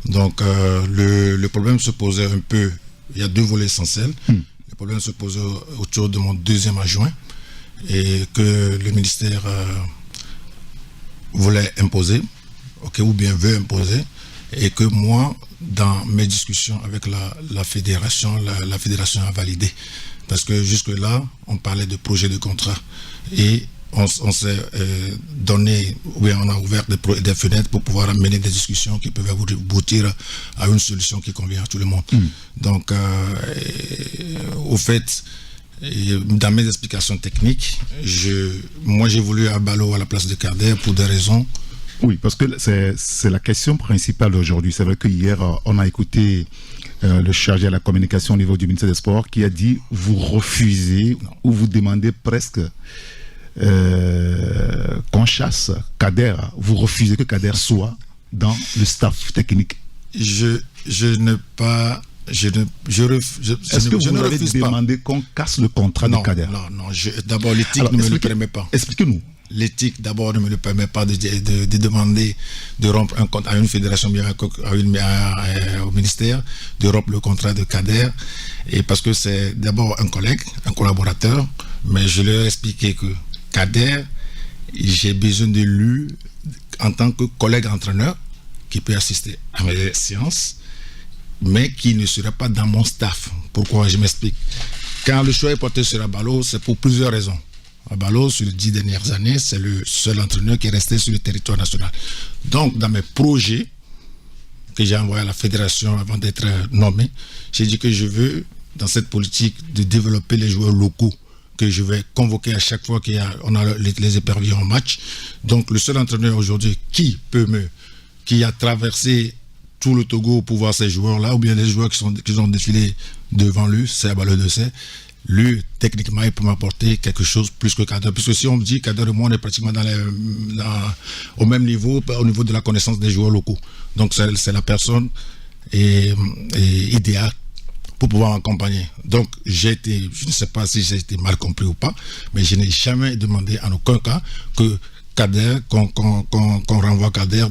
Donc le problème se posait un peu, il y a 2 volets essentiels. Le problème se posait autour de mon 2e adjoint, et que le ministère voulait imposer, ou bien veut imposer, et que moi, dans mes discussions avec la fédération, la fédération a validé. Parce que jusque-là, on parlait de projet de contrat, et on s'est donné, ou bien on a ouvert des fenêtres pour pouvoir mener des discussions qui peuvent aboutir à une solution qui convient à tout le monde. Donc, au fait, dans mes explications techniques, moi j'ai voulu Abalo à la place de Kader pour des raisons. Oui, parce que c'est la question principale aujourd'hui. C'est vrai que hier, on a écouté le chargé à la communication au niveau du ministère des Sports qui a dit vous refusez ou vous demandez presque qu'on chasse Kader. Vous refusez que Kader soit dans le staff technique. Est-ce que vous avez demandé qu'on casse le contrat de Kader? Non. D'abord, l'éthique ne me le permet pas. Expliquez-nous. L'éthique, d'abord, ne me le permet pas de demander de rompre un contrat à une fédération, bien au ministère, de rompre le contrat de Kader. Et parce que c'est d'abord un collègue, un collaborateur, mais je leur ai expliqué que Kader, j'ai besoin de lui en tant que collègue entraîneur qui peut assister à mes séances. mais qui ne serait pas dans mon staff. Pourquoi? Je m'explique. Quand le choix est porté sur Abalo, c'est pour plusieurs raisons. Abalo, sur les 10 dernières années, c'est le seul entraîneur qui est resté sur le territoire national. Donc, dans mes projets que j'ai envoyés à la fédération avant d'être nommé, j'ai dit que je veux, dans cette politique, de développer les joueurs locaux que je vais convoquer à chaque fois qu'on a les éperviers en match. Donc, le seul entraîneur aujourd'hui qui a traversé tout le Togo pour voir ces joueurs-là, ou bien les joueurs qui ont défilé devant lui, c'est Abalo Dessé. Lui, techniquement, il peut m'apporter quelque chose plus que Kader. Puisque si on me dit Kader et moi, on est pratiquement au même niveau, au niveau de la connaissance des joueurs locaux. Donc, c'est la personne idéale pour pouvoir m'accompagner. Donc, je ne sais pas si j'ai été mal compris ou pas, mais je n'ai jamais demandé en aucun cas que Kader, qu'on renvoie Kader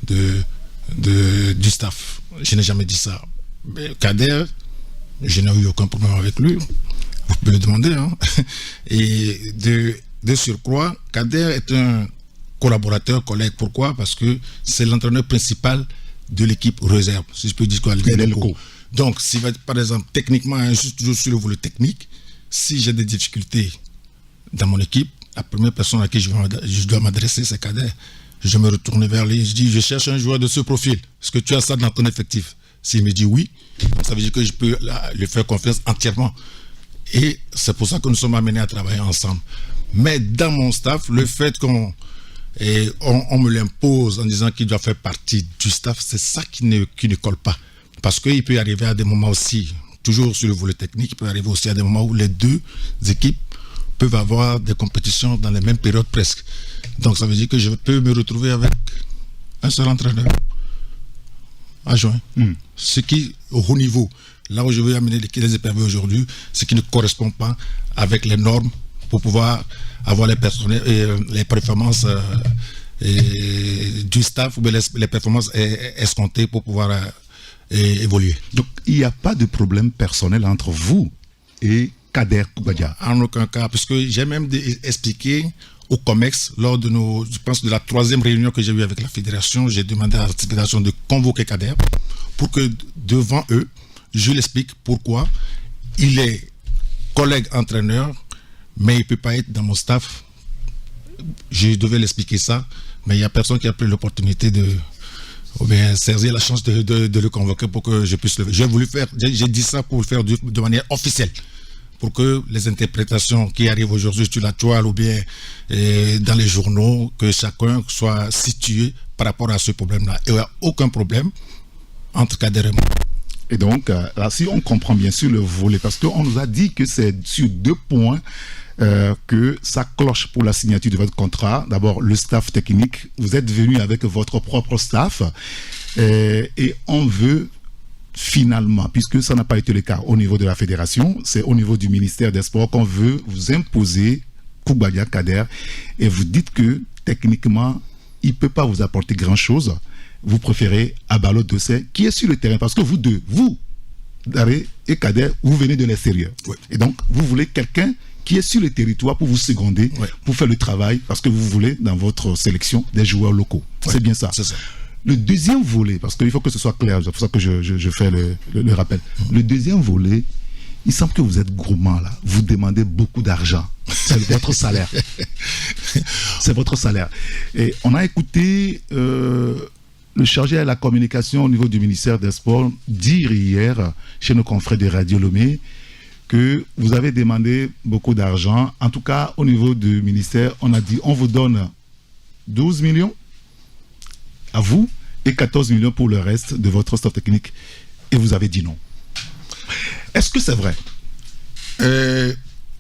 du staff. Je n'ai jamais dit ça. Mais Kader, je n'ai eu aucun problème avec lui. Vous pouvez le demander. Hein. Et de surcroît, Kader est un collaborateur, collègue. Pourquoi? Parce que c'est l'entraîneur principal de l'équipe réserve, si je peux dire quoi, les locaux. Donc, si par exemple, techniquement, toujours sur le volet technique, si j'ai des difficultés dans mon équipe, la première personne à qui je dois m'adresser, c'est Kader. Je me retourne vers lui, je dis, je cherche un joueur de ce profil. Est-ce que tu as ça dans ton effectif? S'il me dit oui, ça veut dire que je peux lui faire confiance entièrement. Et c'est pour ça que nous sommes amenés à travailler ensemble. Mais dans mon staff, le fait qu'on me l'impose en disant qu'il doit faire partie du staff, c'est ça qui ne colle pas. Parce qu'il peut arriver à des moments aussi, toujours sur le volet technique, il peut arriver aussi à des moments où les deux équipes peuvent avoir des compétitions dans les mêmes périodes presque. Donc ça veut dire que je peux me retrouver avec un seul entraîneur adjoint. Ce qui, au haut niveau, là où je veux amener les éperviers aujourd'hui, ce qui ne correspond pas avec les normes pour pouvoir avoir les performances du staff ou les performances escomptées pour pouvoir évoluer. Donc il n'y a pas de problème personnel entre vous et Kader Koubadia? En aucun cas, parce que j'ai même expliqué au COMEX, lors de de la 3e réunion que j'ai eue avec la fédération, j'ai demandé à la fédération de convoquer Kader pour que devant eux, je l'explique pourquoi il est collègue entraîneur, mais il ne peut pas être dans mon staff. Je devais l'expliquer ça, mais il n'y a personne qui a pris l'opportunité saisir la chance de le convoquer pour que je puisse le faire. J'ai dit ça pour le faire de manière officielle, pour que les interprétations qui arrivent aujourd'hui sur la toile ou bien dans les journaux, que chacun soit situé par rapport à ce problème-là. Et il n'y a aucun problème entre Kader et moi. Et donc, là, si on comprend bien sûr le volet, parce qu'on nous a dit que c'est sur 2 points que ça cloche pour la signature de votre contrat. D'abord, le staff technique. Vous êtes venu avec votre propre staff et on veut finalement, puisque ça n'a pas été le cas au niveau de la fédération, c'est au niveau du ministère des Sports qu'on veut vous imposer Koubadia Kader, et vous dites que techniquement, il ne peut pas vous apporter grand-chose. Vous préférez Abalo Dessé, qui est sur le terrain, parce que vous deux, Daré et Kader, vous venez de l'extérieur. Oui. Et donc, vous voulez quelqu'un qui est sur le territoire pour vous seconder, pour faire le travail, parce que vous voulez, dans votre sélection, des joueurs locaux. C'est bien ça. C'est ça. Le deuxième volet, parce qu'il faut que ce soit clair, c'est pour ça que je fais le rappel. Le deuxième volet, il semble que vous êtes gourmand là. Vous demandez beaucoup d'argent. C'est votre salaire. C'est votre salaire. Et on a écouté le chargé à la communication au niveau du ministère des Sports dire hier, chez nos confrères de Radio Lomé, que vous avez demandé beaucoup d'argent. En tout cas, au niveau du ministère, on a dit on vous donne 12 millions à vous et 14 millions pour le reste de votre staff technique. Et vous avez dit non. Est-ce que c'est vrai?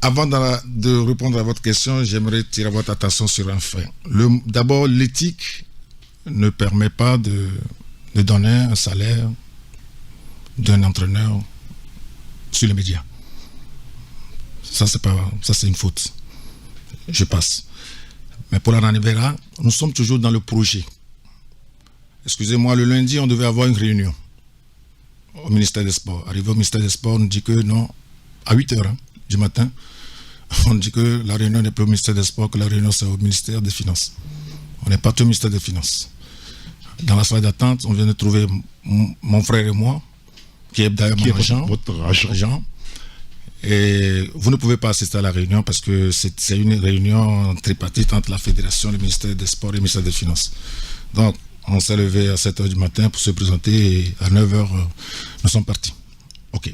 Avant de répondre à votre question, j'aimerais tirer votre attention sur un fait. D'abord, l'éthique ne permet pas de donner un salaire d'un entraîneur sur les médias. Ça, c'est une faute. Je passe. Mais pour la Nivera, nous sommes toujours dans le projet. Excusez-moi, le lundi, on devait avoir une réunion au ministère des Sports. Arrivé au ministère des Sports, on dit que non, à 8h du matin, on dit que la réunion n'est plus au ministère des Sports, que la réunion c'est au ministère des Finances. On est parti au ministère des Finances. Dans la salle d'attente, on vient de trouver mon frère et moi. qui est d'ailleurs mon agent. Votre agent. Et vous ne pouvez pas assister à la réunion parce que c'est une réunion tripartite entre la Fédération, le ministère des Sports et le ministère des Finances. Donc, on s'est levé à 7h du matin pour se présenter et à 9h, nous sommes partis. OK.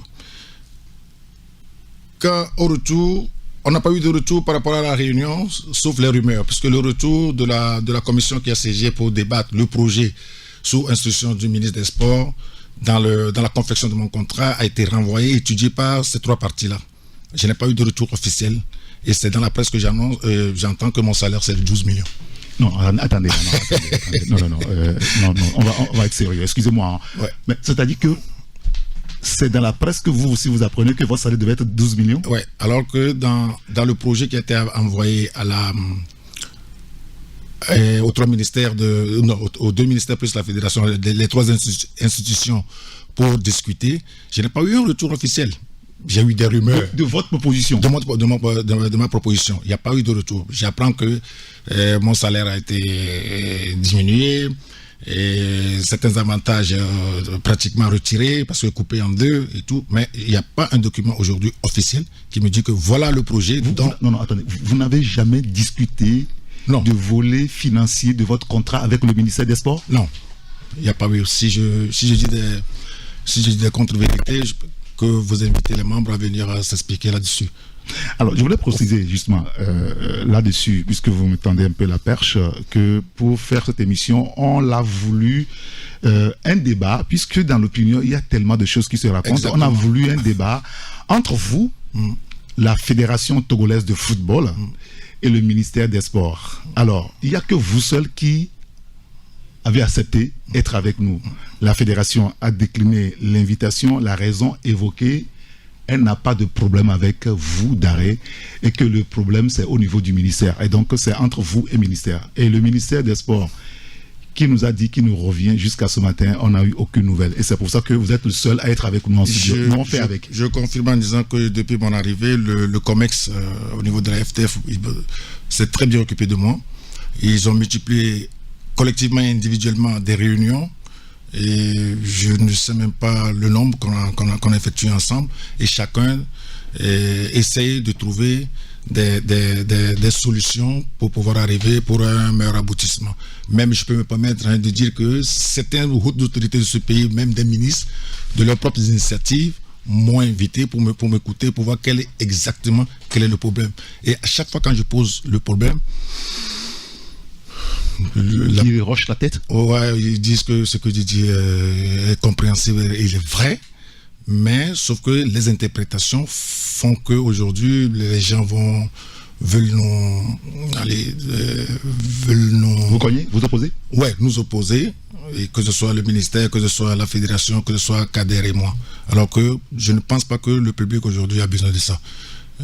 Au retour, on n'a pas eu de retour par rapport à la réunion, sauf les rumeurs, puisque le retour de la commission qui a siégé pour débattre le projet sous instruction du ministre des Sports dans la confection de mon contrat a été renvoyé, étudié par ces 3 parties-là. Je n'ai pas eu de retour officiel et c'est dans la presse que j'entends que mon salaire c'est de 12 millions. Non, attendez. Non, on va être sérieux. Excusez-moi. Ouais. Mais c'est-à-dire que c'est dans la presse que vous aussi vous apprenez que votre salaire devait être 12 millions? Oui, alors que dans le projet qui a été envoyé aux 3 ministères, aux 2 ministères plus la fédération, les 3 institutions pour discuter, je n'ai pas eu un retour officiel. J'ai eu des rumeurs. De votre proposition? De ma proposition. Il n'y a pas eu de retour. J'apprends que mon salaire a été diminué, et certains avantages pratiquement retirés parce que coupé en 2 et tout, mais il n'y a pas un document aujourd'hui officiel qui me dit que voilà le projet. Non, attendez. Vous n'avez jamais discuté de volet financier de votre contrat avec le ministère des Sports? Non, il n'y a pas eu. Si je dis des contre-vérités, que vous invitez les membres à venir s'expliquer là-dessus. Alors, je voulais préciser justement là-dessus, puisque vous me tendez un peu la perche, que pour faire cette émission, on l'a voulu un débat, puisque dans l'opinion, il y a tellement de choses qui se racontent. Exactement. On a voulu un débat entre vous, la Fédération togolaise de football, et le ministère des Sports. Alors, il n'y a que vous seul qui avez accepté d'être avec nous. La Fédération a décliné l'invitation, la raison évoquée. Elle n'a pas de problème avec vous d'arrêt et que le problème c'est au niveau du ministère. Et donc c'est entre vous et le ministère. Et le ministère des Sports qui nous a dit qu'il nous revient jusqu'à ce matin, on n'a eu aucune nouvelle. Et c'est pour ça que vous êtes le seul à être avec nous en studio. Nous on fait avec. Je confirme en disant que depuis mon arrivée, le COMEX au niveau de la FTF s'est très bien occupé de moi. Ils ont multiplié collectivement et individuellement des réunions. Et je ne sais même pas le nombre qu'on a effectué ensemble. Et chacun essaye de trouver des solutions pour pouvoir arriver pour un meilleur aboutissement. Même je peux me permettre de dire que certaines hautes autorités de ce pays, même des ministres, de leurs propres initiatives, m'ont invité pour m'écouter, pour voir quel est le problème. Et à chaque fois quand je pose le problème, ils rochent la tête. Ouais, ils disent que ce que je dis est compréhensible et il est vrai, mais sauf que les interprétations font que aujourd'hui les gens veulent nous vous cognez, vous opposez? Ouais, nous opposer, et que ce soit le ministère, que ce soit la fédération, que ce soit Kader et moi. Alors que je ne pense pas que le public aujourd'hui a besoin de ça.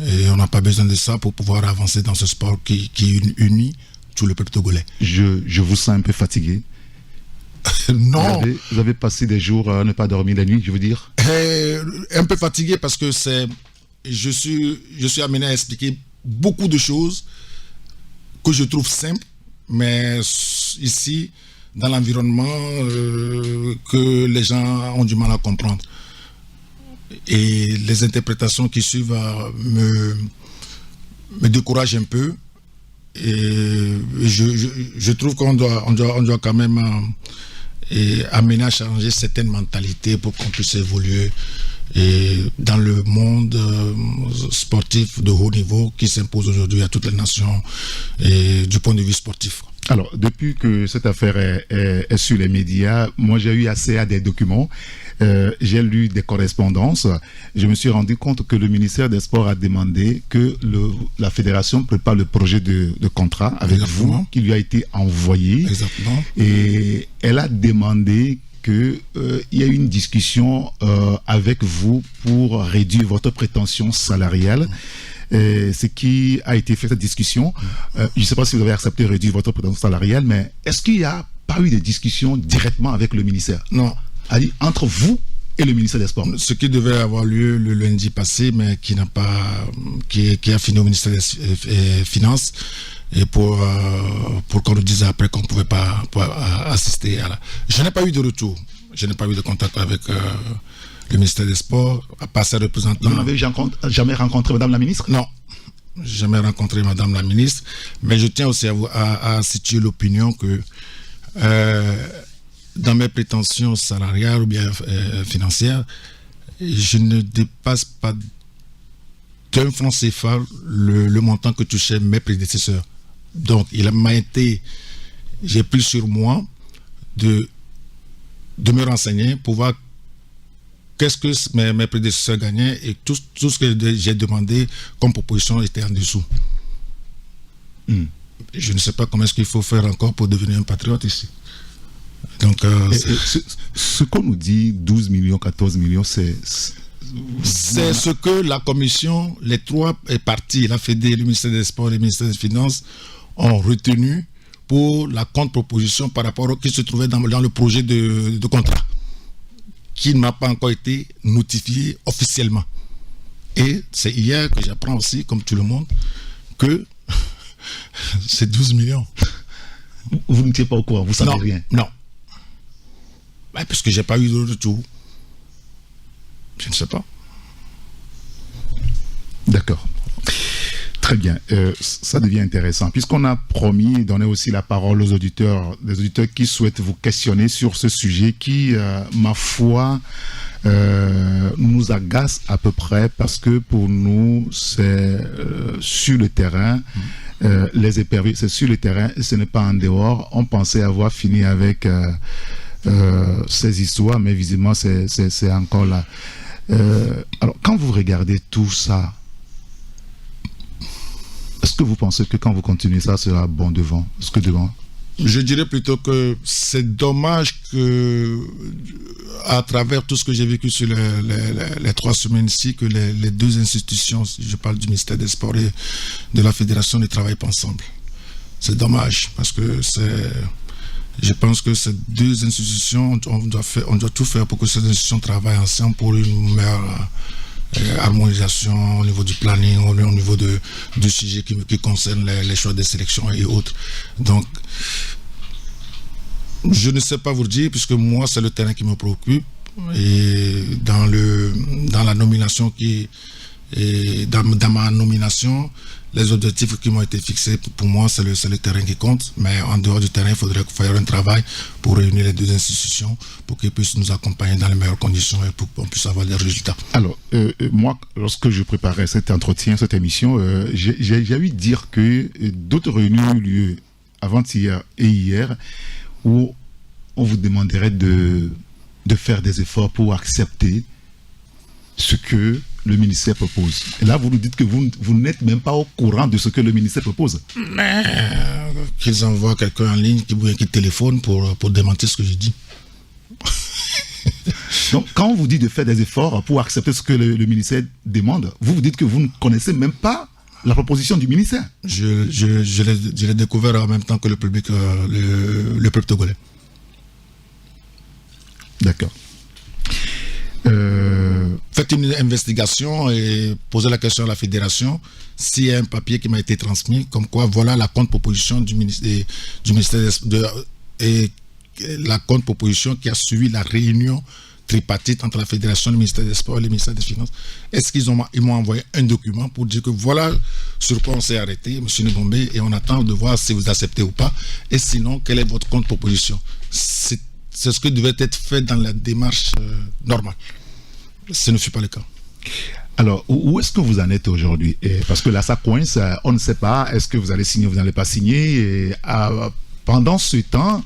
Et on n'a pas besoin de ça pour pouvoir avancer dans ce sport qui unit tout le peuple togolais. Je vous sens un peu fatigué. Non. Vous avez passé des jours à ne pas dormir la nuit, je veux dire. Un peu fatigué parce que je suis amené à expliquer beaucoup de choses que je trouve simples, mais ici, dans l'environnement, que les gens ont du mal à comprendre. Et les interprétations qui suivent me découragent un peu. Et je trouve qu'on doit quand même amener à changer certaines mentalités pour qu'on puisse évoluer dans le monde sportif de haut niveau qui s'impose aujourd'hui à toutes les nations et du point de vue sportif. Alors, depuis que cette affaire est sur les médias, moi j'ai eu accès à des documents, j'ai lu des correspondances, je me suis rendu compte que le ministère des Sports a demandé que la fédération prépare le projet de contrat avec vous, qui lui a été envoyé. Exactement. Et elle a demandé qu'il y ait une discussion avec vous pour réduire votre prétention salariale. Ce qui a été fait, cette discussion. Je ne sais pas si vous avez accepté de réduire votre prétention salariale, mais est-ce qu'il n'y a pas eu de discussion directement avec le ministère? Non. Entre vous et le ministère des Sports. Ce qui devait avoir lieu le lundi passé, mais qui a fini au ministère des Finances, et pour qu'on nous dise après qu'on ne pouvait pas assister à la... Je n'ai pas eu de retour. je n'ai pas eu de contact avec le ministère des Sports, à part ses représentants. Vous n'avez jamais rencontré Madame la ministre? Non, jamais rencontré Madame la ministre, mais je tiens aussi à situer l'opinion que dans mes prétentions salariales ou bien financières, je ne dépasse pas d'un franc CFA le montant que touchaient mes prédécesseurs. Donc, j'ai pris sur moi de me renseigner pour voir qu'est-ce que mes prédécesseurs gagnaient, et tout ce que j'ai demandé comme proposition était en dessous. Je ne sais pas comment est-ce qu'il faut faire encore pour devenir un patriote ici. Donc, ce qu'on nous dit, 12 millions, 14 millions, c'est ce que la commission, les trois partis, la Fédé, le ministère des Sports et le ministère des Finances, ont retenu pour la contre-proposition par rapport au qui se trouvait dans le projet de contrat, qui ne m'a pas encore été notifié officiellement. Et c'est hier que j'apprends aussi, comme tout le monde, que c'est 12 millions. Vous n'étiez pas au courant, vous ne savez rien? Non. Puisque je n'ai pas eu de retour. Je ne sais pas. D'accord. Très bien. Ça devient intéressant. Puisqu'on a promis de donner aussi la parole aux auditeurs, des auditeurs qui souhaitent vous questionner sur ce sujet qui, ma foi, nous agace à peu près, parce que pour nous, c'est sur le terrain. Les éperviers, c'est sur le terrain et ce n'est pas en dehors. On pensait avoir fini avec ces histoires, mais visiblement c'est encore là. Alors, quand vous regardez tout ça, est-ce que vous pensez que quand vous continuez ça sera bon devant? Est-ce que devant? Je dirais plutôt que c'est dommage que, à travers tout ce que j'ai vécu sur les 3 semaines-ci, que les deux institutions, je parle du ministère des Sports et de la Fédération, ne travaillent pas ensemble. C'est dommage, parce que je pense que ces deux institutions, on doit tout faire pour que ces institutions travaillent ensemble pour une meilleure harmonisation au niveau du planning, au niveau du sujet qui concerne les choix de sélection et autres. Donc, je ne sais pas vous le dire, puisque moi, c'est le terrain qui me préoccupe. Et dans la nomination dans ma nomination, les objectifs qui m'ont été fixés, pour moi, c'est le terrain qui compte. Mais en dehors du terrain, il faudrait faire un travail pour réunir les deux institutions pour qu'ils puissent nous accompagner dans les meilleures conditions et pour qu'on puisse avoir des résultats. Alors, moi, lorsque je préparais cet entretien, cette émission, j'ai eu dire que d'autres réunions ont eu lieu avant-hier et hier, où on vous demanderait de faire des efforts pour accepter ce que le ministère propose. Et là, vous nous dites que vous n'êtes même pas au courant de ce que le ministère propose. Mais qu'ils envoient quelqu'un en ligne qui téléphone pour démentir ce que je dis. Donc, quand on vous dit de faire des efforts pour accepter ce que le ministère demande, vous dites que vous ne connaissez même pas la proposition du ministère. Je l'ai découvert en même temps que le public, le peuple togolais. D'accord. Faites une investigation et posez la question à la fédération s'il y a un papier qui m'a été transmis, comme quoi voilà la contre-proposition du ministère et la contre-proposition qui a suivi la réunion tripartite entre la fédération, le ministère des Sports et le ministère des Finances. Est-ce qu'ils m'ont envoyé un document pour dire que voilà sur quoi on s'est arrêté, M. Ndombé, et on attend de voir si vous acceptez ou pas, et sinon, quelle est votre contre-proposition? C'est ce qui devait être fait dans la démarche normale. Ce ne fut pas le cas. Alors, où est-ce que vous en êtes aujourd'hui? Parce que là, ça coince, on ne sait pas, est-ce que vous allez signer ou vous n'allez pas signer? Pendant ce temps,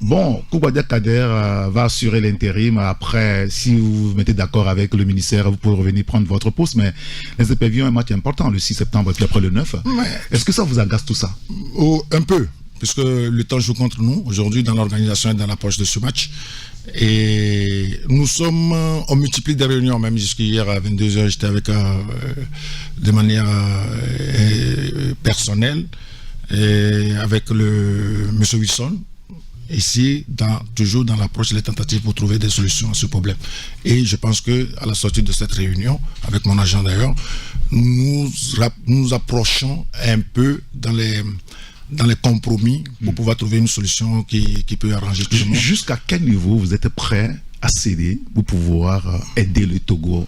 bon, Koubadia Kader va assurer l'intérim. Après, si vous vous mettez d'accord avec le ministère, vous pouvez revenir prendre votre poste. Mais les éperviers ont un match important le 6 septembre et puis après le 9. Est-ce que ça vous agace tout ça? Un peu, puisque le temps joue contre nous aujourd'hui dans l'organisation et dans l'approche de ce match. Et on multiplie des réunions, même jusqu'hier à 22h, j'étais avec de manière personnelle et avec M. Wilson, ici, toujours dans l'approche et les tentatives pour trouver des solutions à ce problème. Et je pense qu'à la sortie de cette réunion, avec mon agent d'ailleurs, nous approchons un peu dans les compromis pour pouvoir trouver une solution qui peut arranger tout le monde. Jusqu'à quel niveau vous êtes prêt à céder pour pouvoir aider le Togo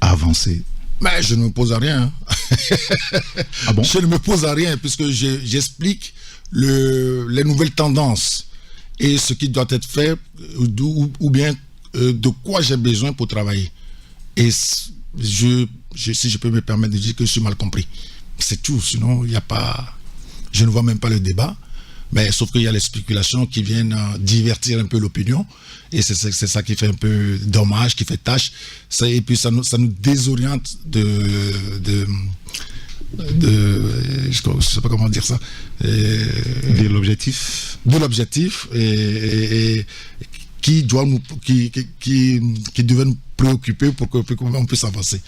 à avancer? Mais je ne me pose à rien. Ah bon? Je ne me pose à rien puisque j'explique les nouvelles tendances et ce qui doit être fait ou bien de quoi j'ai besoin pour travailler. Et si je peux me permettre de dire que je suis mal compris. C'est tout, sinon il n'y a pas... Je ne vois même pas le débat. Mais sauf qu'il y a les spéculations qui viennent divertir un peu l'opinion. Et c'est ça qui fait un peu dommage, qui fait tâche. Et puis ça nous désoriente de je ne sais pas comment dire ça. De l'objectif. De l'objectif et qui doit nous, qui devait nous préoccuper pour qu'on puisse avancer.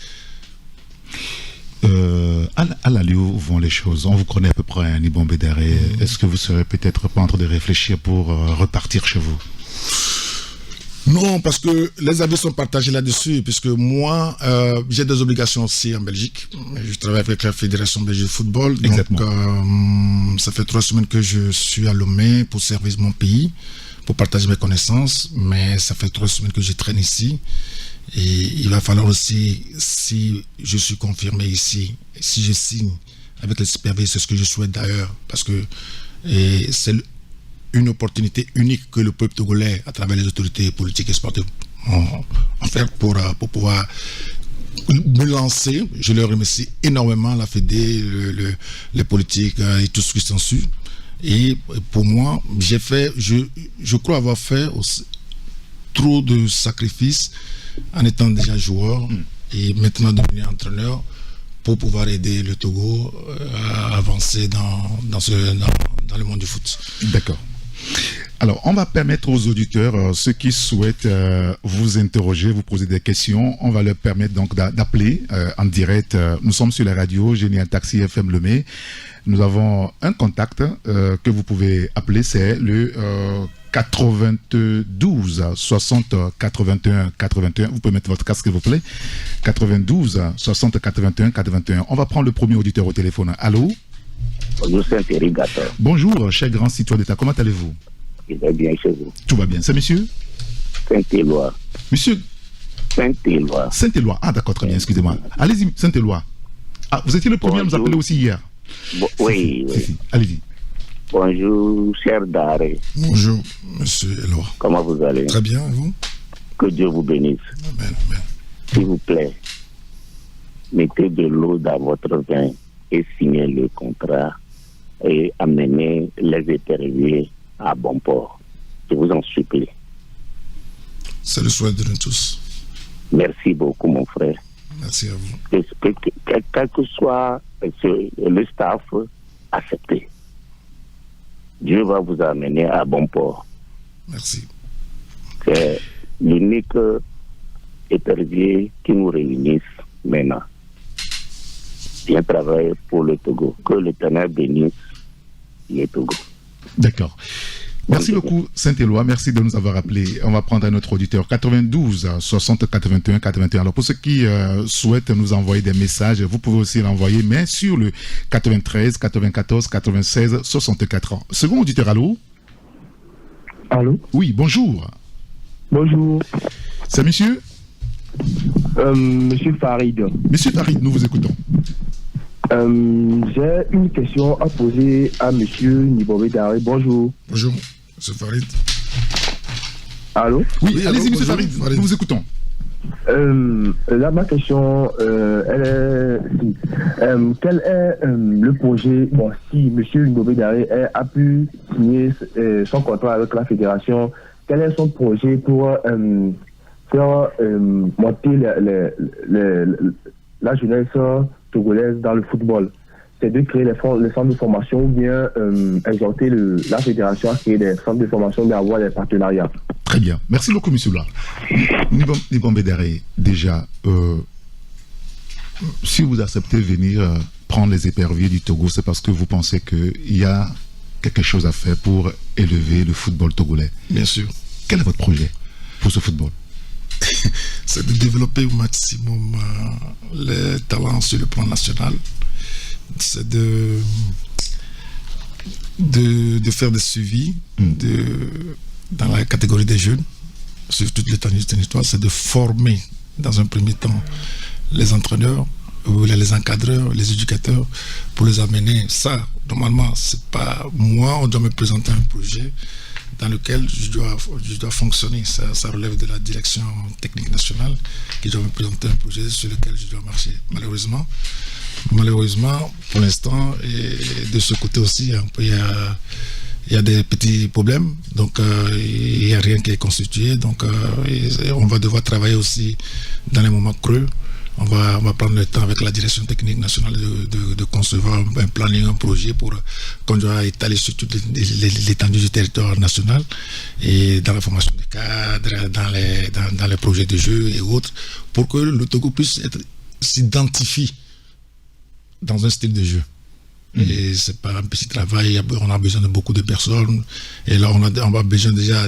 À l'allure où vont les choses, on vous connaît à peu près, Nibon Bédaré. Est-ce que vous serez peut-être pas en train de réfléchir pour repartir chez vous? Non, parce que les avis sont partagés là-dessus, puisque moi, j'ai des obligations aussi en Belgique. Je travaille avec la Fédération belge de football. Exactement. Donc, ça fait 3 semaines que je suis à Lomé pour servir mon pays, pour partager mes connaissances. Mais ça fait 3 semaines que je traîne ici. Et il va falloir aussi, si je suis confirmé ici, si je signe avec les superviseurs, c'est ce que je souhaite d'ailleurs, parce que c'est une opportunité unique que le peuple togolais, à travers les autorités politiques et sportives, ont fait pour pouvoir me lancer. Je leur remercie énormément, la Fédé, les politiques et tout ce qui s'ensuit. Et pour moi, je crois avoir fait aussi trop de sacrifices en étant déjà joueur et maintenant devenir entraîneur pour pouvoir aider le Togo à avancer dans le monde du foot. D'accord. Alors, on va permettre aux auditeurs, ceux qui souhaitent vous interroger, vous poser des questions, on va leur permettre donc d'appeler en direct. Nous sommes sur la radio Génial Taxi FM Lomé. Nous avons un contact que vous pouvez appeler, c'est le 92 60 81 81. Vous pouvez mettre votre casque, s'il vous plaît. 92 60 81 81. On va prendre le premier auditeur au téléphone. Allô? Bonjour, c'est irrigateur. Bonjour, cher grand citoyen d'État. Comment allez-vous? Il va bien chez vous. Tout va bien. C'est monsieur? Saint-Éloi. Monsieur? Saint-Éloi. Saint-Éloi. Ah, d'accord, très bien, excusez-moi. Allez-y, Saint-Éloi. Ah, vous étiez le premier à nous appeler aussi hier. Oui, oui. Si. Allez-y. Bonjour, cher Daré. Bonjour, monsieur Éloi. Comment vous allez? Très bien, et vous? Que Dieu vous bénisse. Amen, amen. S'il vous plaît, mettez de l'eau dans votre vin et signez le contrat et amenez les éperviers à bon port. Je vous en supplie. C'est le souhait de nous tous. Merci beaucoup, mon frère. Merci à vous. Quel que soit le staff, acceptez. Dieu va vous amener à bon port. Merci. C'est l'unique épervier qui nous réunisse maintenant. Bien travailler pour le Togo. Que l'Éternel bénisse le Togo. D'accord. Merci beaucoup, Saint-Éloi. Merci de nous avoir appelés. On va prendre un autre auditeur. 92 60 81 81. Alors, pour ceux qui souhaitent nous envoyer des messages, vous pouvez aussi l'envoyer, mais sur le 93 94 96 64 ans. Second auditeur, allô? Allô? Oui, bonjour. Bonjour. C'est monsieur? Monsieur Farid. Monsieur Farid, nous vous écoutons. J'ai une question à poser à monsieur Nibobé Daré. Bonjour. Bonjour, monsieur Farid. Allô? Oui, allez-y, monsieur Farid, nous vous écoutons. Là, ma question, elle est quel est le projet? Bon, si monsieur Nibobé Daré a pu signer son contrat avec la fédération, quel est son projet pour faire monter la jeunesse togolaise dans le football? C'est de créer les centres de formation ou bien exhorter la fédération à créer des centres de formation, d'avoir des partenariats. Très bien. Merci beaucoup, monsieur Là. Nibon Bédaré, déjà, si vous acceptez de venir prendre les éperviers du Togo, c'est parce que vous pensez qu'il y a quelque chose à faire pour élever le football togolais. Bien sûr. Quel est votre projet pour ce football? C'est de développer au maximum les talents sur le plan national. C'est de faire des suivis dans la catégorie des jeunes sur toute l'étendue du territoire, c'est de former dans un premier temps les entraîneurs, les encadreurs, les éducateurs, pour les amener. Ça, normalement, c'est pas moi, on doit me présenter un projet dans lequel je dois fonctionner. Ça relève de la direction technique nationale qui doit me présenter un projet sur lequel je dois marcher. Malheureusement, pour l'instant, et de ce côté aussi, il y a des petits problèmes, donc il n'y a rien qui est constitué, donc on va devoir travailler aussi dans les moments creux. On va prendre le temps avec la direction technique nationale de concevoir un planning, un projet qu'on doit étaler sur toute l'étendue du territoire national et dans la formation des cadres, dans les projets de jeu et autres, pour que le Togo puisse s'identifier dans un style de jeu. Et c'est pas un petit travail, on a besoin de beaucoup de personnes. Et là, on a besoin déjà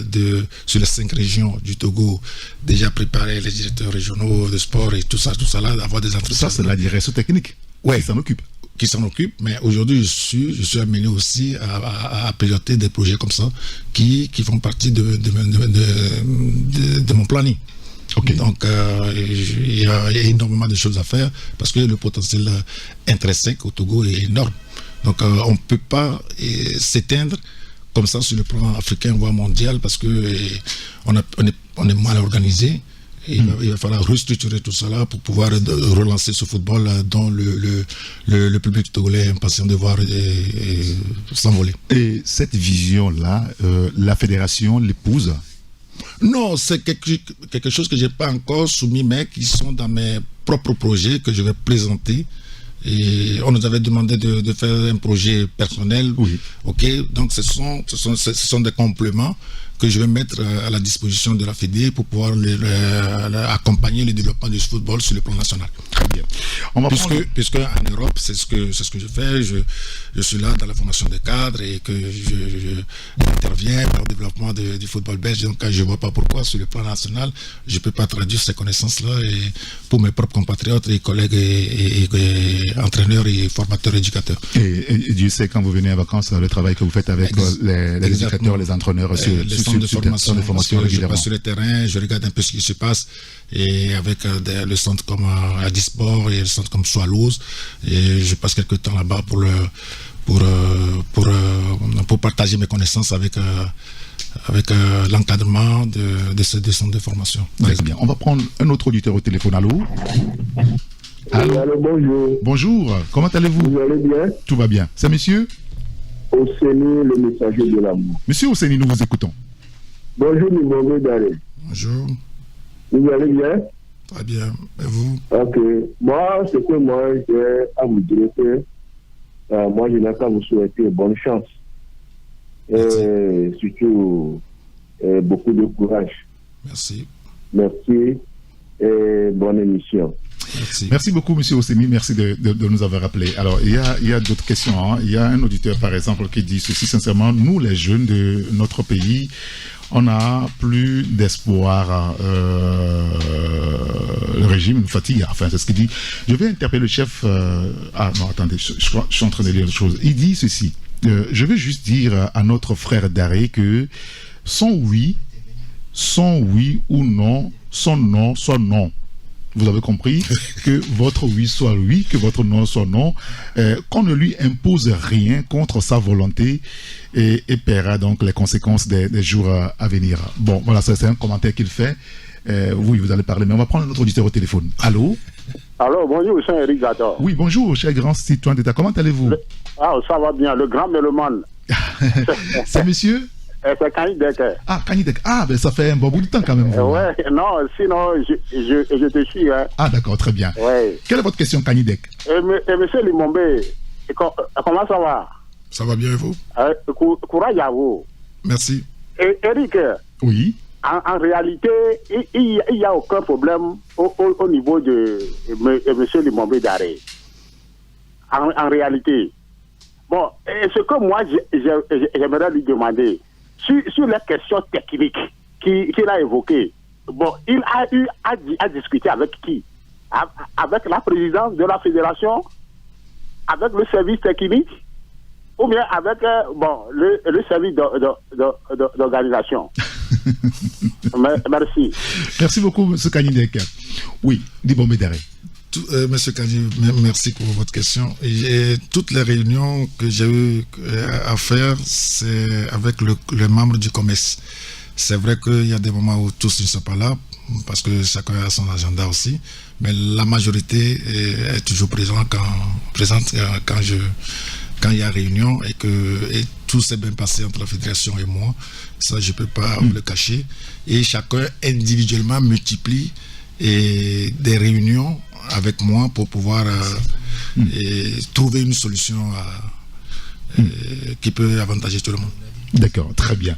sur les 5 régions du Togo, déjà préparer les directeurs régionaux de sport et tout ça là, d'avoir des entretiens. Ça, c'est la direction technique qui s'en occupe. Mais aujourd'hui, je suis amené aussi à piloter des projets comme ça qui font partie de mon planning. Okay. Donc, il y a énormément de choses à faire parce que le potentiel intrinsèque au Togo est énorme. Donc, on ne peut pas s'éteindre comme ça sur le plan africain voire mondial parce que on est mal organisé. Et il va falloir restructurer tout ça là pour pouvoir relancer ce football dont le public togolais est impatient de voir s'envoler. Et cette vision-là, la fédération l'épouse? Non, c'est quelque chose que je n'ai pas encore soumis, mais qui sont dans mes propres projets que je vais présenter. Et on nous avait demandé de faire un projet personnel. Oui. Ok, donc ce sont des compléments que je vais mettre à la disposition de la Fédé pour pouvoir accompagner le développement du football sur le plan national. Très bien. Puisque en Europe, c'est ce que je fais. Je suis là dans la formation des cadres et que j'interviens dans le développement du football belge. Donc, je ne vois pas pourquoi, sur le plan national, je ne peux pas traduire ces connaissances-là pour mes propres compatriotes et collègues et entraîneurs et formateurs éducateurs. Et Dieu sait, quand vous venez en vacances, le travail que vous faites avec les éducateurs, les entraîneurs sur de formation régulièrement. Je passe sur le terrain, je regarde un peu ce qui se passe et avec le centre comme Adisport et le centre comme Swallows, et je passe quelques temps là-bas pour partager mes connaissances avec l'encadrement de ces centres de formation. Très bien. On va prendre un autre auditeur au téléphone. Allô? Allô, bonjour. Bonjour, comment allez-vous? Vous allez bien? Tout va bien. C'est monsieur Oseni, le messager de l'amour. Monsieur Oseni, nous vous écoutons. Bonjour, Mimomé Daré. Bonjour. Vous allez bien? Très bien. Et vous? Ok. Moi, ce que j'ai à vous dire, que moi, je n'ai qu'à vous souhaiter bonne chance. Et surtout, beaucoup de courage. Merci. Merci et bonne émission. Merci beaucoup, monsieur Osemi. Merci de nous avoir rappelé. Alors, il y a d'autres questions. Hein. Il y a un auditeur, par exemple, qui dit ceci. Sincèrement, nous, les jeunes de notre pays, on n'a plus d'espoir. Le régime nous fatigue. Enfin, c'est ce qu'il dit. Je vais interpeller le chef. Ah non, attendez, je suis en train de lire autre chose. Il dit ceci. Je veux juste dire à notre frère Daré que son oui ou non, son non soit non. Vous avez compris que votre oui soit oui, que votre non soit non, qu'on ne lui impose rien contre sa volonté et paiera donc les conséquences des jours à venir. Bon, voilà, c'est un commentaire qu'il fait. Oui, vous allez parler, mais on va prendre notre auditeur au téléphone. Allô? Allô, bonjour, c'est Eric Gador. Oui, bonjour, cher grand citoyen d'État. Comment allez-vous? Ça va bien, le grand mélomane. C'est monsieur? C'est Kanidek. Ah, Kanidek. Ah, ben ça fait un bon bout de temps quand même. Ouais, non, sinon, je te suis. Hein. Ah, d'accord, très bien. Ouais. Quelle est votre question, Kanidek? Et monsieur Limombe, comment ça va? Ça va bien et vous? Courage à vous. Merci. Et Eric? Oui. En réalité, il n'y a aucun problème au niveau de monsieur Limombe Daré. En réalité. Bon, et ce que moi, j'aimerais lui demander, sur les questions techniques qu'il a évoquées, bon, il a eu à discuter avec qui? Avec la présidence de la fédération? Avec le service technique? Ou bien avec le service d'organisation? Merci. Merci beaucoup, M. Kanindek. Oui, Dibombe Daré. Monsieur Kadi, merci pour votre question. Et toutes les réunions que j'ai eu à faire, c'est avec les membres du COMES. C'est vrai qu'il y a des moments où tous ne sont pas là, parce que chacun a son agenda aussi, mais la majorité est toujours présente quand il y a réunion et tout s'est bien passé entre la fédération et moi. Ça, je ne peux pas le cacher. Et chacun individuellement multiplie des réunions avec moi pour pouvoir trouver une solution qui peut avantager tout le monde. D'accord, très bien.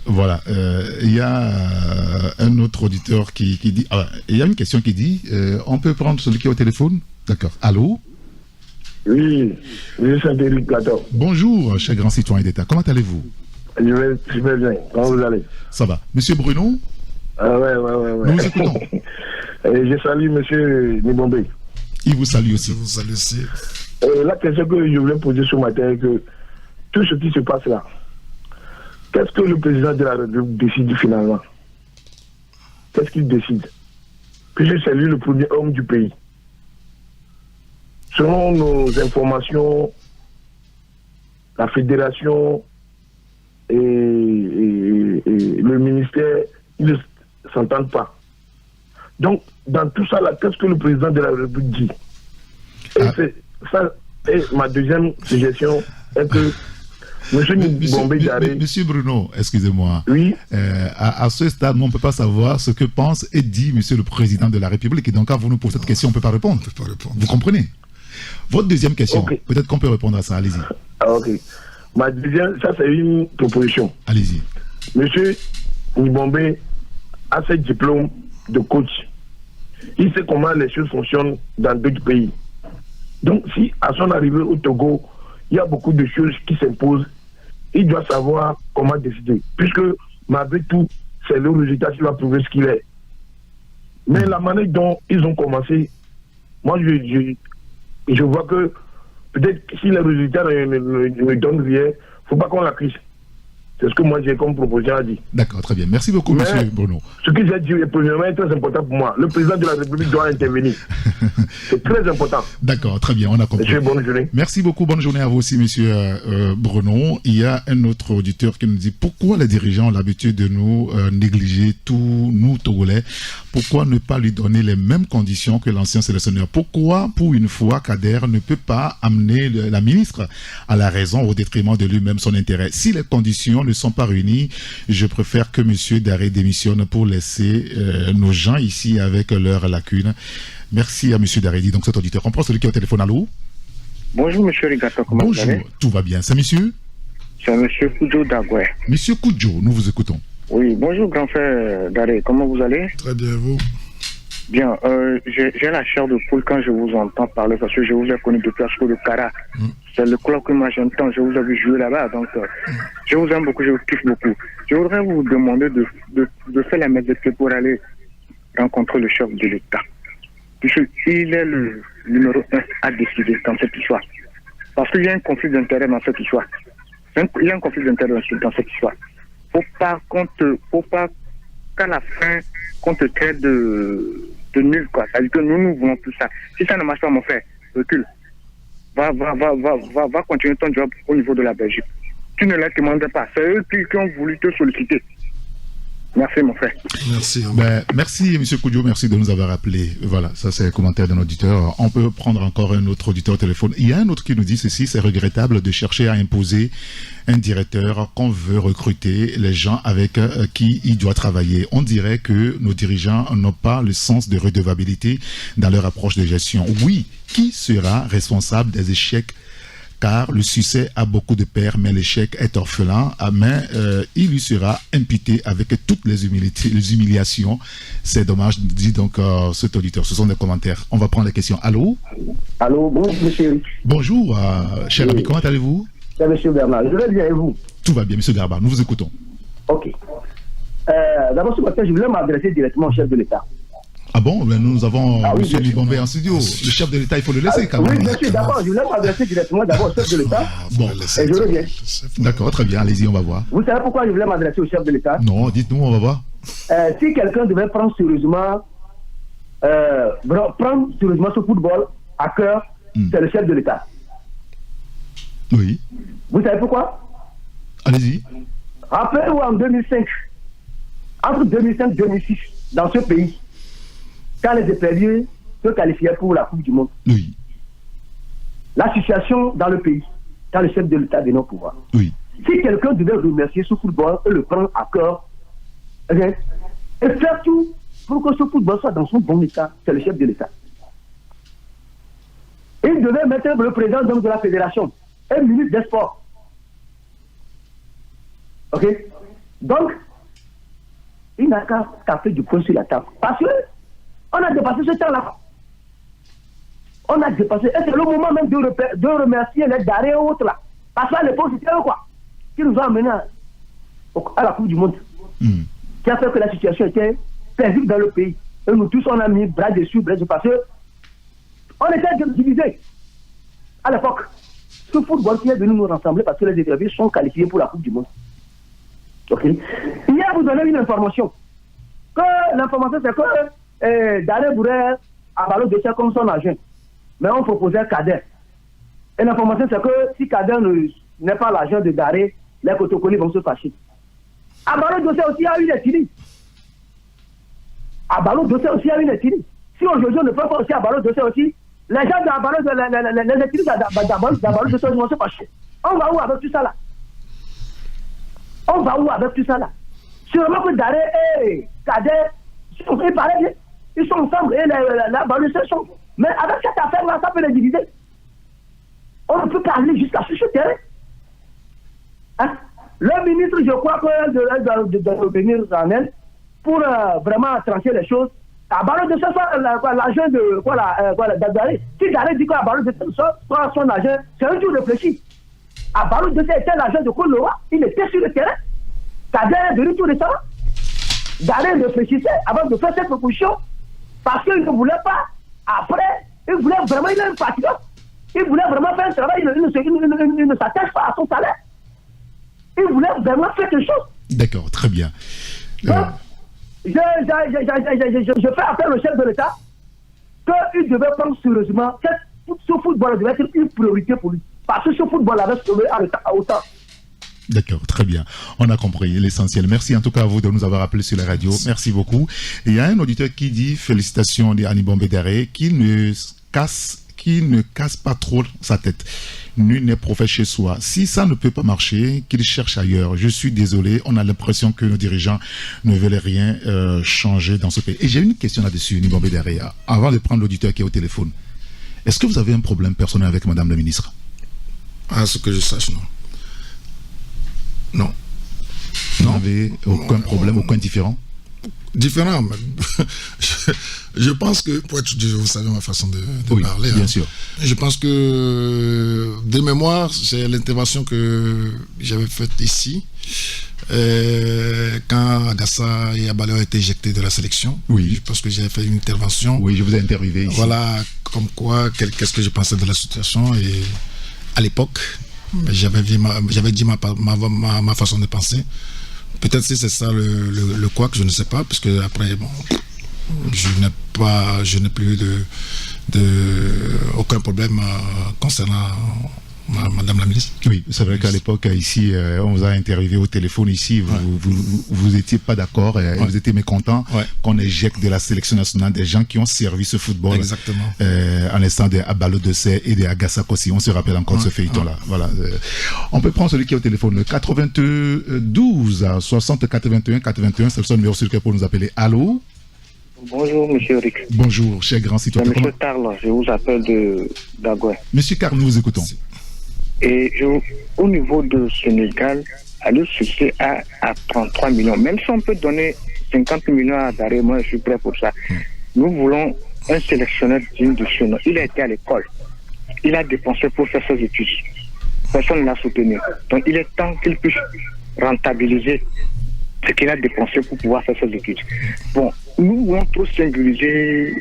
Voilà, il y a un autre auditeur qui dit... il y a une question qui dit, on peut prendre celui qui est au téléphone? D'accord. Allô? Oui, je suis Éric Plateau. Bonjour, cher grand citoyen d'État. Comment allez-vous? Je vais bien. Comment vous allez? Ça va. Monsieur Bruno? Ouais. Nous vous écoutons. Je salue monsieur Nibombe. Il vous salue aussi. Je vous salue aussi. La question que je voulais poser ce matin est que tout ce qui se passe là, qu'est-ce que le président de la République décide finalement? Qu'est-ce qu'il décide? Puisque c'est lui le premier homme du pays. Selon nos informations, la fédération et le ministère, ils ne s'entendent pas. Donc, dans tout ça, là, qu'est-ce que le président de la République dit? Et ma deuxième suggestion est que Monsieur Bruno, excusez-moi. Oui. À ce stade, on ne peut pas savoir ce que pense et dit Monsieur le Président de la République. Et donc, quand vous nous posez cette question, on ne peut pas répondre. Vous comprenez? Votre deuxième question, peut-être qu'on peut répondre à ça. Allez-y. Ok. Ma deuxième, ça c'est une proposition. Allez-y. Monsieur Nibombe a ses diplômes de coach. Il sait comment les choses fonctionnent dans d'autres pays. Donc, si à son arrivée au Togo, il y a beaucoup de choses qui s'imposent, il doit savoir comment décider. Puisque, malgré tout, c'est le résultat qui va prouver ce qu'il est. Mais la manière dont ils ont commencé, moi, je vois que peut-être si les résultats ne donnent rien, il ne faut pas qu'on l'accuse. C'est ce que moi j'ai comme proposition à dire. D'accord, très bien. Merci beaucoup, monsieur Bruno. Ce que j'ai dit, premièrement, est très important pour moi. Le président de la République doit intervenir. C'est très important. D'accord, très bien, on a compris. Monsieur, bonne journée. Merci beaucoup, bonne journée à vous aussi, monsieur Bruno. Il y a un autre auditeur qui nous dit pourquoi les dirigeants ont l'habitude de nous négliger, tous nous Togolais. Pourquoi ne pas lui donner les mêmes conditions que l'ancien sélectionneur? Pourquoi, pour une fois, Kader ne peut pas amener la ministre à la raison au détriment de lui-même son intérêt? Si les conditions ne sont pas réunies, je préfère que M. Daré démissionne pour laisser nos gens ici avec leurs lacunes. Merci à M. Daré. Donc cet auditeur, on prend celui qui est au téléphone. Allô? Bonjour M. Rigato, comment vous allez? Bonjour, tout va bien. C'est monsieur? C'est M. Koudjo Dagoué. Monsieur Koudjo, nous vous écoutons. Oui, bonjour grand frère Daré, comment vous allez? Très bien, vous? Bien, j'ai la chair de poule quand je vous entends parler parce que je vous ai connu depuis Asco de Cara. C'est le club que moi j'entends, je vous ai vu jouer là-bas, donc je vous aime beaucoup, je vous kiffe beaucoup. Je voudrais vous demander de faire la médiation pour aller rencontrer le chef de l'État. Puisqu'il est le numéro 1 à décider dans cette histoire. Parce qu'il y a un conflit d'intérêt dans cette histoire. Il y a un conflit d'intérêt dans cette histoire. Faut pas qu'à la fin, qu'on te traite de nul, quoi. Ça veut dire que nous voulons tout ça. Si ça ne marche pas, mon frère, recule. Va continuer ton job au niveau de la Belgique. Tu ne les demandes pas. C'est eux qui ont voulu te solliciter. Merci, mon frère. Merci. Merci, M. Koudjo, merci de nous avoir appelé. Voilà, ça c'est le commentaire d'un auditeur. On peut prendre encore un autre auditeur au téléphone. Il y a un autre qui nous dit ceci, c'est regrettable de chercher à imposer un directeur qu'on veut recruter, les gens avec qui il doit travailler. On dirait que nos dirigeants n'ont pas le sens de redevabilité dans leur approche de gestion. Oui, qui sera responsable des échecs? Car le succès a beaucoup de pères, mais l'échec est orphelin. Mais il lui sera imputé avec toutes les humiliations. C'est dommage, dit donc cet auditeur. Ce sont des commentaires. On va prendre les questions. Allô? Allô, bonjour, monsieur. Bonjour, cher ami, comment allez-vous? C'est monsieur Bernard. Je vais bien et vous? Tout va bien, monsieur Garba. Nous vous écoutons. Ok. D'abord, ce matin, je voulais m'adresser directement au chef de l'État. Ah bon, mais nous avons Ah oui, M. bien Libombé en studio. Le chef de l'État, il faut le laisser quand même. Oui, bien sûr, d'abord, je voulais m'adresser directement d'abord au chef de l'État. Bon, Et je reviens. d'accord, très bien, allez-y, on va voir. Vous savez pourquoi je voulais m'adresser au chef de l'État? Non, dites-nous, on va voir. Si quelqu'un devait prendre sérieusement ce football à cœur, c'est le chef de l'État. Oui. Vous savez pourquoi? Allez-y. Rappelez-vous en 2005, entre 2005 et 2006, dans ce pays, quand les éperviers se qualifiaient pour la Coupe du Monde, oui. La situation dans le pays, quand le chef de l'État venait au pouvoir, oui. Si quelqu'un devait remercier ce football et le prendre à cœur, et faire tout pour que ce football soit dans son bon état, c'est le chef de l'État. Il devait mettre le président de la fédération et le ministre des Sports. Ok? Donc, il n'a qu'à taper du poing sur la table. Parce que on a dépassé ce temps-là. On a dépassé. Et c'est le moment même de remercier les darés et autres là. Parce qu'à l'époque, c'était eux quoi qui nous ont amenés à la Coupe du Monde. Qui a fait que la situation était paisible dans le pays. Et nous tous, on a mis bras dessus, parce que on était divisés. À l'époque, ce football qui est venu nous rassembler parce que les étrangers sont qualifiés pour la Coupe du Monde. Ok. Hier, vous donnez une information. L'information, c'est que Daré voudrait avaler de ça comme son agent. Mais on proposait Kader. Et l'information, c'est que si Kader n'est pas l'agent de Daré, les Kotokolis vont se fâcher. Abalo Dossé aussi a eu des tiris. Abalo Dossé aussi a eu des tiris. Si aujourd'hui on ne peut pas aussi Abalo Dossé aussi, les gens d'Abalo, les tiris d'Abalo Dossé vont se fâcher. On va où avec tout ça là? On va où avec tout ça là? Sûrement que Daré et Kader, ils paraissent bien. Ils sont ensemble et l'Abalo Dossé sont. Mais avec cette affaire là, ça peut les diviser. On ne peut pas aller jusqu'à ce terrain. Hein? Le ministre, je crois qu'il doit revenir en aide pour vraiment trancher les choses. À Ballon de ça, l'agent de Daré. Si Daré dit qu'à Ballon de ça, soit son agent, c'est un jour réfléchi. À Ballon de ça était l'agent de Koloa, il était sur le terrain. Kader est venu tout récemment. Daré réfléchissait avant de faire cette proposition parce qu'il ne voulait pas. Après, il voulait vraiment, il est un patriote. Il voulait vraiment faire un travail, il ne s'attache pas à son salaire. Il voulait vraiment faire quelque chose. D'accord, très bien. Donc, je fais appel au chef de l'État qu'il devait prendre sérieusement que ce football devait être une priorité pour lui. Parce que ce football avait sauvé à autant. D'accord, très bien. On a compris l'essentiel. Merci en tout cas à vous de nous avoir appelés sur la radio. Merci beaucoup. Et il y a un auditeur qui dit félicitations à Libombé Daré qui ne casse pas trop sa tête. Nul n'est prophète chez soi. Si ça ne peut pas marcher, qu'il cherche ailleurs. Je suis désolé, on a l'impression que nos dirigeants ne veulent rien changer dans ce pays. Et j'ai une question là-dessus, Libombé Daré, avant de prendre l'auditeur qui est au téléphone. Est-ce que vous avez un problème personnel avec Madame la ministre? À ce que je sache, non. Non. Vous n'avez aucun problème, aucun différent? Différent, mais je pense que, pour être, vous savez ma façon de parler. Bien sûr. Je pense que, de mémoire, c'est l'intervention que j'avais faite ici, quand Agassa et Abalo ont été éjectés de la sélection. Oui. Je pense que j'avais fait une intervention. Oui, je vous ai interviewé ici. Voilà, comme quoi, qu'est-ce que je pensais de la situation. Et à l'époque, j'avais dit ma façon de penser. Peut-être si c'est ça le quoi que je ne sais pas, parce que après, bon, je n'ai plus aucun problème concernant Madame la ministre. Oui, c'est vrai qu'à l'époque, ici, on vous a interviewé au téléphone ici, vous étiez pas d'accord, vous étiez mécontent qu'on éjecte de la sélection nationale des gens qui ont servi ce football. Exactement. En l'instant des Abalo Dossé et des Agassa Kossi. On se rappelle encore de ce feuilleton-là. Voilà. On peut prendre celui qui est au téléphone, le 92 60 81 81, c'est le seul numéro sur lequel pour nous appeler. Allô? Bonjour, monsieur Rick. Bonjour, cher grand citoyen. Monsieur Carl, je vous appelle d'Agoué. Monsieur Carl, nous vous écoutons. Et au niveau de Sénégal, aller chercher à 33 millions. Même si on peut donner 50 millions à Daré, moi je suis prêt pour ça. Nous voulons un sélectionneur digne de ce nom. Il a été à l'école. Il a dépensé pour faire ses études. Personne ne l'a soutenu. Donc il est temps qu'il puisse rentabiliser ce qu'il a dépensé pour pouvoir faire ses études. Bon, nous voulons trop singulariser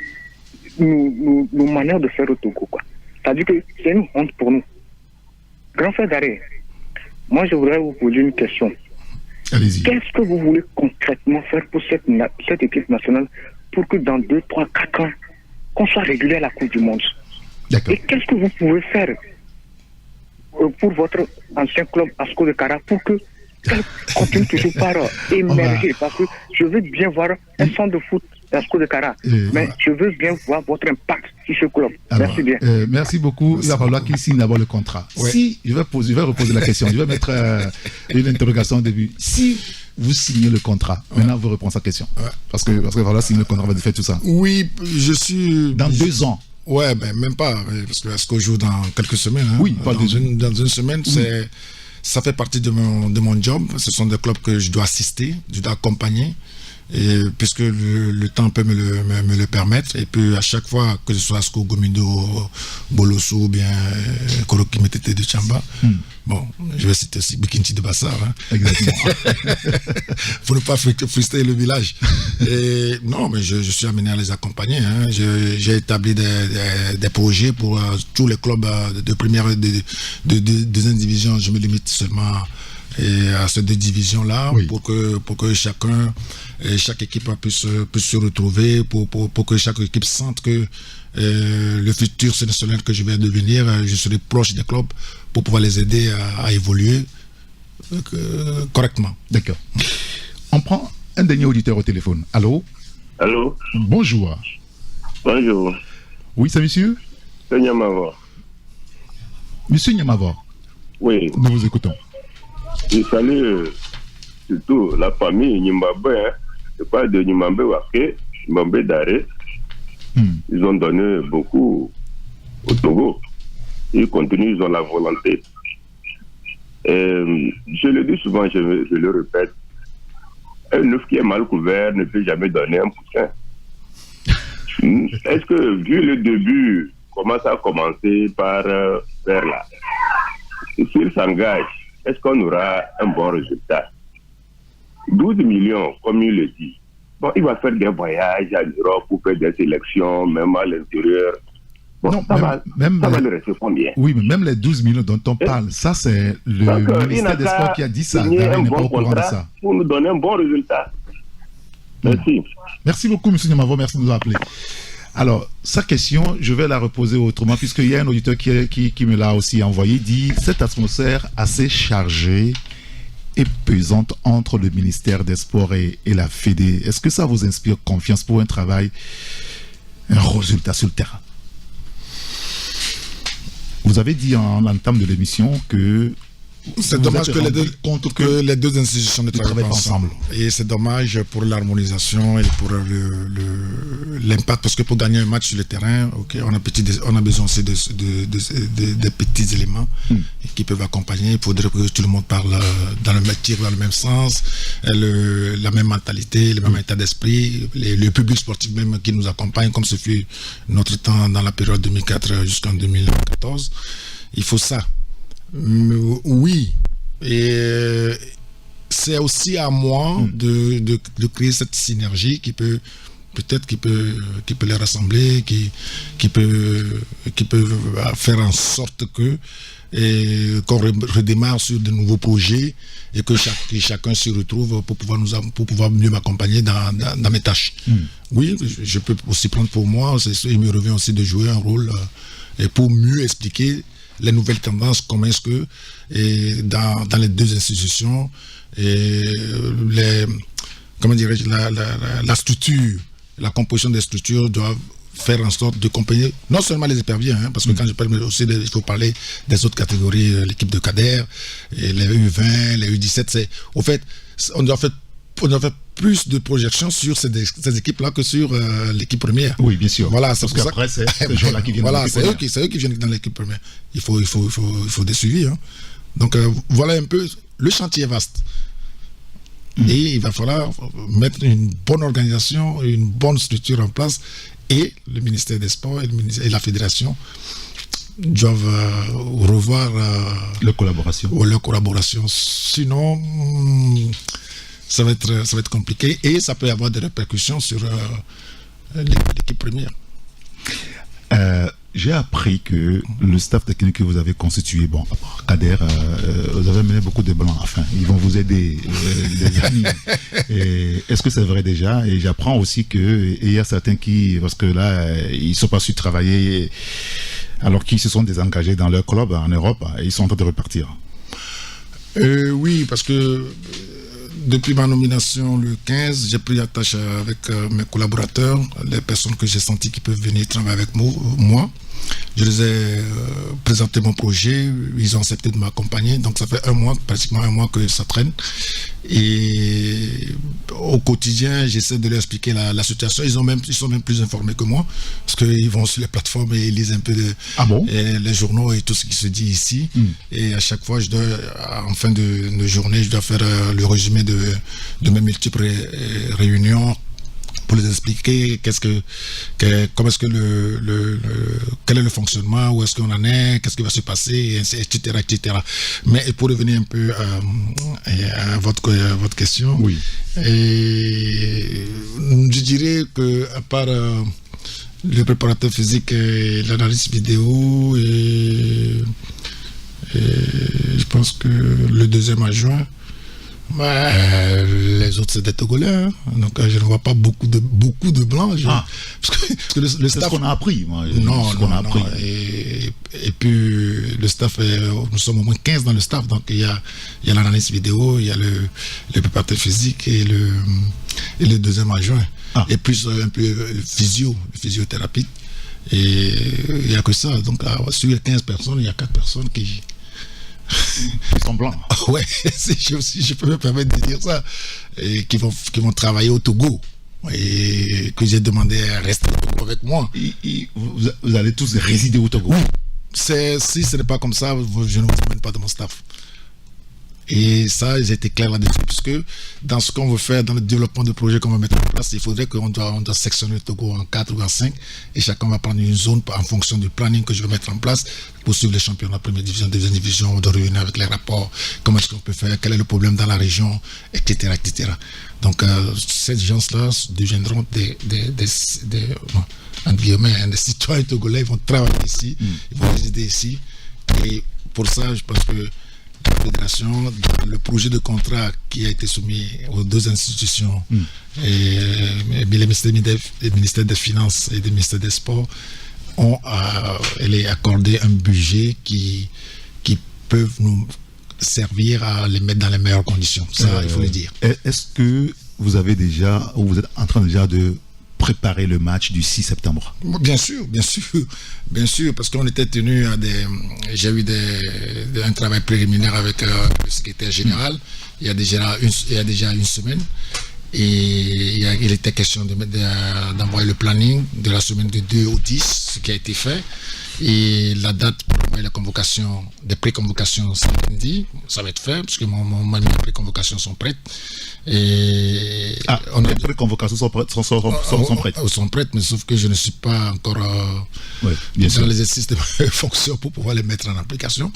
nos manières de faire au Togo, quoi. C'est-à-dire que c'est une honte pour nous. Grand frère d'arrêt, moi je voudrais vous poser une question. Allez-y. Qu'est-ce que vous voulez concrètement faire pour cette équipe nationale pour que dans 2, 3, 4 ans, qu'on soit régulier à la Coupe du Monde? D'accord. Et qu'est-ce que vous pouvez faire pour votre ancien club Asco de Kara pour que continue toujours par émerger? Parce que je veux bien voir un centre de foot Asco de Kara, mais je veux bien voir votre impact sur ce club. Alors, merci bien. Merci beaucoup. Il va falloir qu'il signe d'abord le contrat. Ouais. Si, je vais reposer la question. Je vais mettre une interrogation au début. Si vous signez le contrat, maintenant vous répondez à sa question. Ouais. Parce que voilà, signer le contrat va faire tout ça. Oui, je suis... Dans 2 ans. Ouais, ben même pas, parce que Asco joue dans quelques semaines. Hein. Oui, dans une semaine, ça fait partie de mon job. Ce sont des clubs que je dois assister, je dois accompagner. Et puisque le temps peut me le permettre, et puis à chaque fois que ce soit Asco, Gomindo, Bolosso ou bien Koroki Metete de Chamba, bon, je vais citer aussi Bikinti de Bassar, hein. Exactement. Pour ne pas frustrer le village. Et non, mais je suis amené à les accompagner, hein. J'ai établi des projets pour tous les clubs de première et de deuxième division. Je me limite seulement à ces 2 divisions-là, oui, pour que chaque équipe puisse se retrouver, pour que chaque équipe sente que le futur sélectionneur que je vais devenir, je serai proche des clubs pour pouvoir les aider à évoluer correctement. D'accord. On prend un dernier auditeur au téléphone. Allô? Allô? Bonjour. Bonjour. Oui, c'est monsieur? C'est Nyamavor. Monsieur Nyamavor. Oui. Nous vous écoutons. Je salue surtout la famille Nyimbabe, hein. Je parle de Nyimbabe Wake, Nyimbabe Daré. Ils ont donné beaucoup au Togo. Ils continuent, ils ont la volonté. Je le dis souvent, je le répète, un œuf qui est mal couvert ne peut jamais donner un poussin. Est-ce que, vu le début, comment ça a commencé par faire là, s'il s'engage, est-ce qu'on aura un bon résultat? 12 millions, comme il le dit. Bon, il va faire des voyages en Europe pour faire des sélections, même à l'intérieur. Bon, non, ça va le rester combien? Oui, mais même les 12 millions dont on parle, ça c'est le ministère des Sports qui a dit ça. Il n'est pas au courant de ça. Pour nous donner un bon résultat. Merci. Merci beaucoup, M. Nyamavo, merci de nous appeler. Alors, sa question, je vais la reposer autrement, puisqu'il y a un auditeur qui me l'a aussi envoyé, dit « Cette atmosphère assez chargée et pesante entre le ministère des Sports et la Fédé, est-ce que ça vous inspire confiance pour un travail, un résultat sur le terrain ?» Vous avez dit en l'entame de l'émission que c'est dommage que les deux institutions ne travaillent pas ensemble. Et c'est dommage pour l'harmonisation et pour l'impact, parce que pour gagner un match sur le terrain, okay, on a besoin aussi de petits éléments qui peuvent accompagner. Il faudrait que tout le monde parle dans le même sens, la même mentalité, le même état d'esprit, le public sportif même qui nous accompagne, comme ce fut notre temps dans la période 2004 jusqu'en 2014. Il faut ça. Oui, et c'est aussi à moi de créer cette synergie qui peut les rassembler, qui peut faire en sorte qu'on redémarre sur de nouveaux projets et que chacun se retrouve pour pouvoir mieux m'accompagner dans mes tâches. Oui, je peux aussi prendre pour moi, il me revient aussi de jouer un rôle et pour mieux expliquer les nouvelles tendances, comment est-ce que dans les deux institutions, la structure, la composition des structures doivent faire en sorte de accompagner non seulement les éperviers, parce que quand je parle aussi, il faut parler des autres catégories, l'équipe de cadets, les U20, les U17. Au fait, on doit faire plus de projections sur ces équipes-là que sur l'équipe première. Oui, bien sûr. Voilà, parce qu'après, c'est ces gens-là qui viennent voilà, c'est eux qui viennent dans l'équipe première. Il faut des suivis. Donc, voilà un peu, le chantier est vaste. Et il va falloir mettre une bonne organisation, une bonne structure en place, et le ministère des Sports et la Fédération doivent revoir leur collaboration. Sinon, ça va être compliqué et ça peut avoir des répercussions sur l'équipe première. J'ai appris que le staff technique que vous avez constitué, bon, Kader, vous avez mené beaucoup de blancs, enfin, ils vont vous aider, les amis. Est-ce que c'est vrai déjà? Et j'apprends aussi qu'il y a certains qui, parce que là, ils ne sont pas su travailler, alors qu'ils se sont désengagés dans leur club en Europe, et ils sont en train de repartir. Oui, parce que depuis ma nomination le 15, j'ai pris attache avec mes collaborateurs, les personnes que j'ai senties qui peuvent venir travailler avec moi. Je les ai présenté mon projet, ils ont accepté de m'accompagner, donc ça fait pratiquement un mois que ça traîne. Et au quotidien, j'essaie de leur expliquer la situation. Ils sont même plus informés que moi, parce qu'ils vont sur les plateformes et ils lisent un peu les journaux et tout ce qui se dit ici. Et à chaque fois, en fin de journée, je dois faire le résumé de mes multiples réunions, pour les expliquer quel est le fonctionnement, où est-ce qu'on en est, qu'est-ce qui va se passer, etc., etc. Mais pour revenir un peu à votre question, oui. Et je dirais que à part le préparateur physique et l'analyse vidéo, et je pense que le deuxième adjoint, les autres c'est des Togolais, hein. Donc je ne vois pas beaucoup de blancs. Parce que le staff, c'est ce qu'on a appris. Non. Et puis le staff, nous sommes au moins 15 dans le staff, donc il y a l'analyse vidéo, il y a le préparateur physique et le deuxième adjoint. Et puis un peu physiothérapie. Et il n'y a que ça. Donc sur les 15 personnes, il y a 4 personnes qui sont blancs. Ouais, je peux me permettre de dire ça. Et qui vont travailler au Togo. Et que j'ai demandé à rester au Togo avec moi. Vous allez tous résider au Togo? Si ce n'est pas comme ça, je ne vous amène pas de mon staff. Et ça, j'ai été clair là-dessus, puisque dans ce qu'on veut faire, dans le développement de projet qu'on va mettre en place, il faudrait qu'on doit sectionner le Togo en 4 ou en 5, et chacun va prendre une zone en fonction du planning que je vais mettre en place pour suivre les championnats, première division, deuxième division, on doit réunir avec les rapports, comment est-ce qu'on peut faire, quel est le problème dans la région, etc. etc. Donc, ces gens-là deviendront des citoyens togolais, ils vont travailler ici, ils vont résider ici, et pour ça, je pense que la fédération, dans le projet de contrat qui a été soumis aux deux institutions, et le ministère des Finances et le ministère des Sports, elle est accordé un budget qui peuvent nous servir à les mettre dans les meilleures conditions. Ça, il faut le dire. Est-ce que vous avez déjà, ou vous êtes en train déjà de préparer le match du 6 septembre? Bien sûr, parce qu'on était tenu à j'ai eu un travail préliminaire avec le secrétaire général il y a déjà une semaine, et il était question d'envoyer le planning de la semaine du 2 au 10, ce qui a été fait, et la date pour envoyer la convocation, des pré-convocations samedi, ça va être fait, parce que mes pré-convocations sont prêtes. Et les pré-convocations sont prêtes. Sont prêtes, mais sauf que je ne suis pas encore dans l'exercice de mes fonctions pour pouvoir les mettre en application.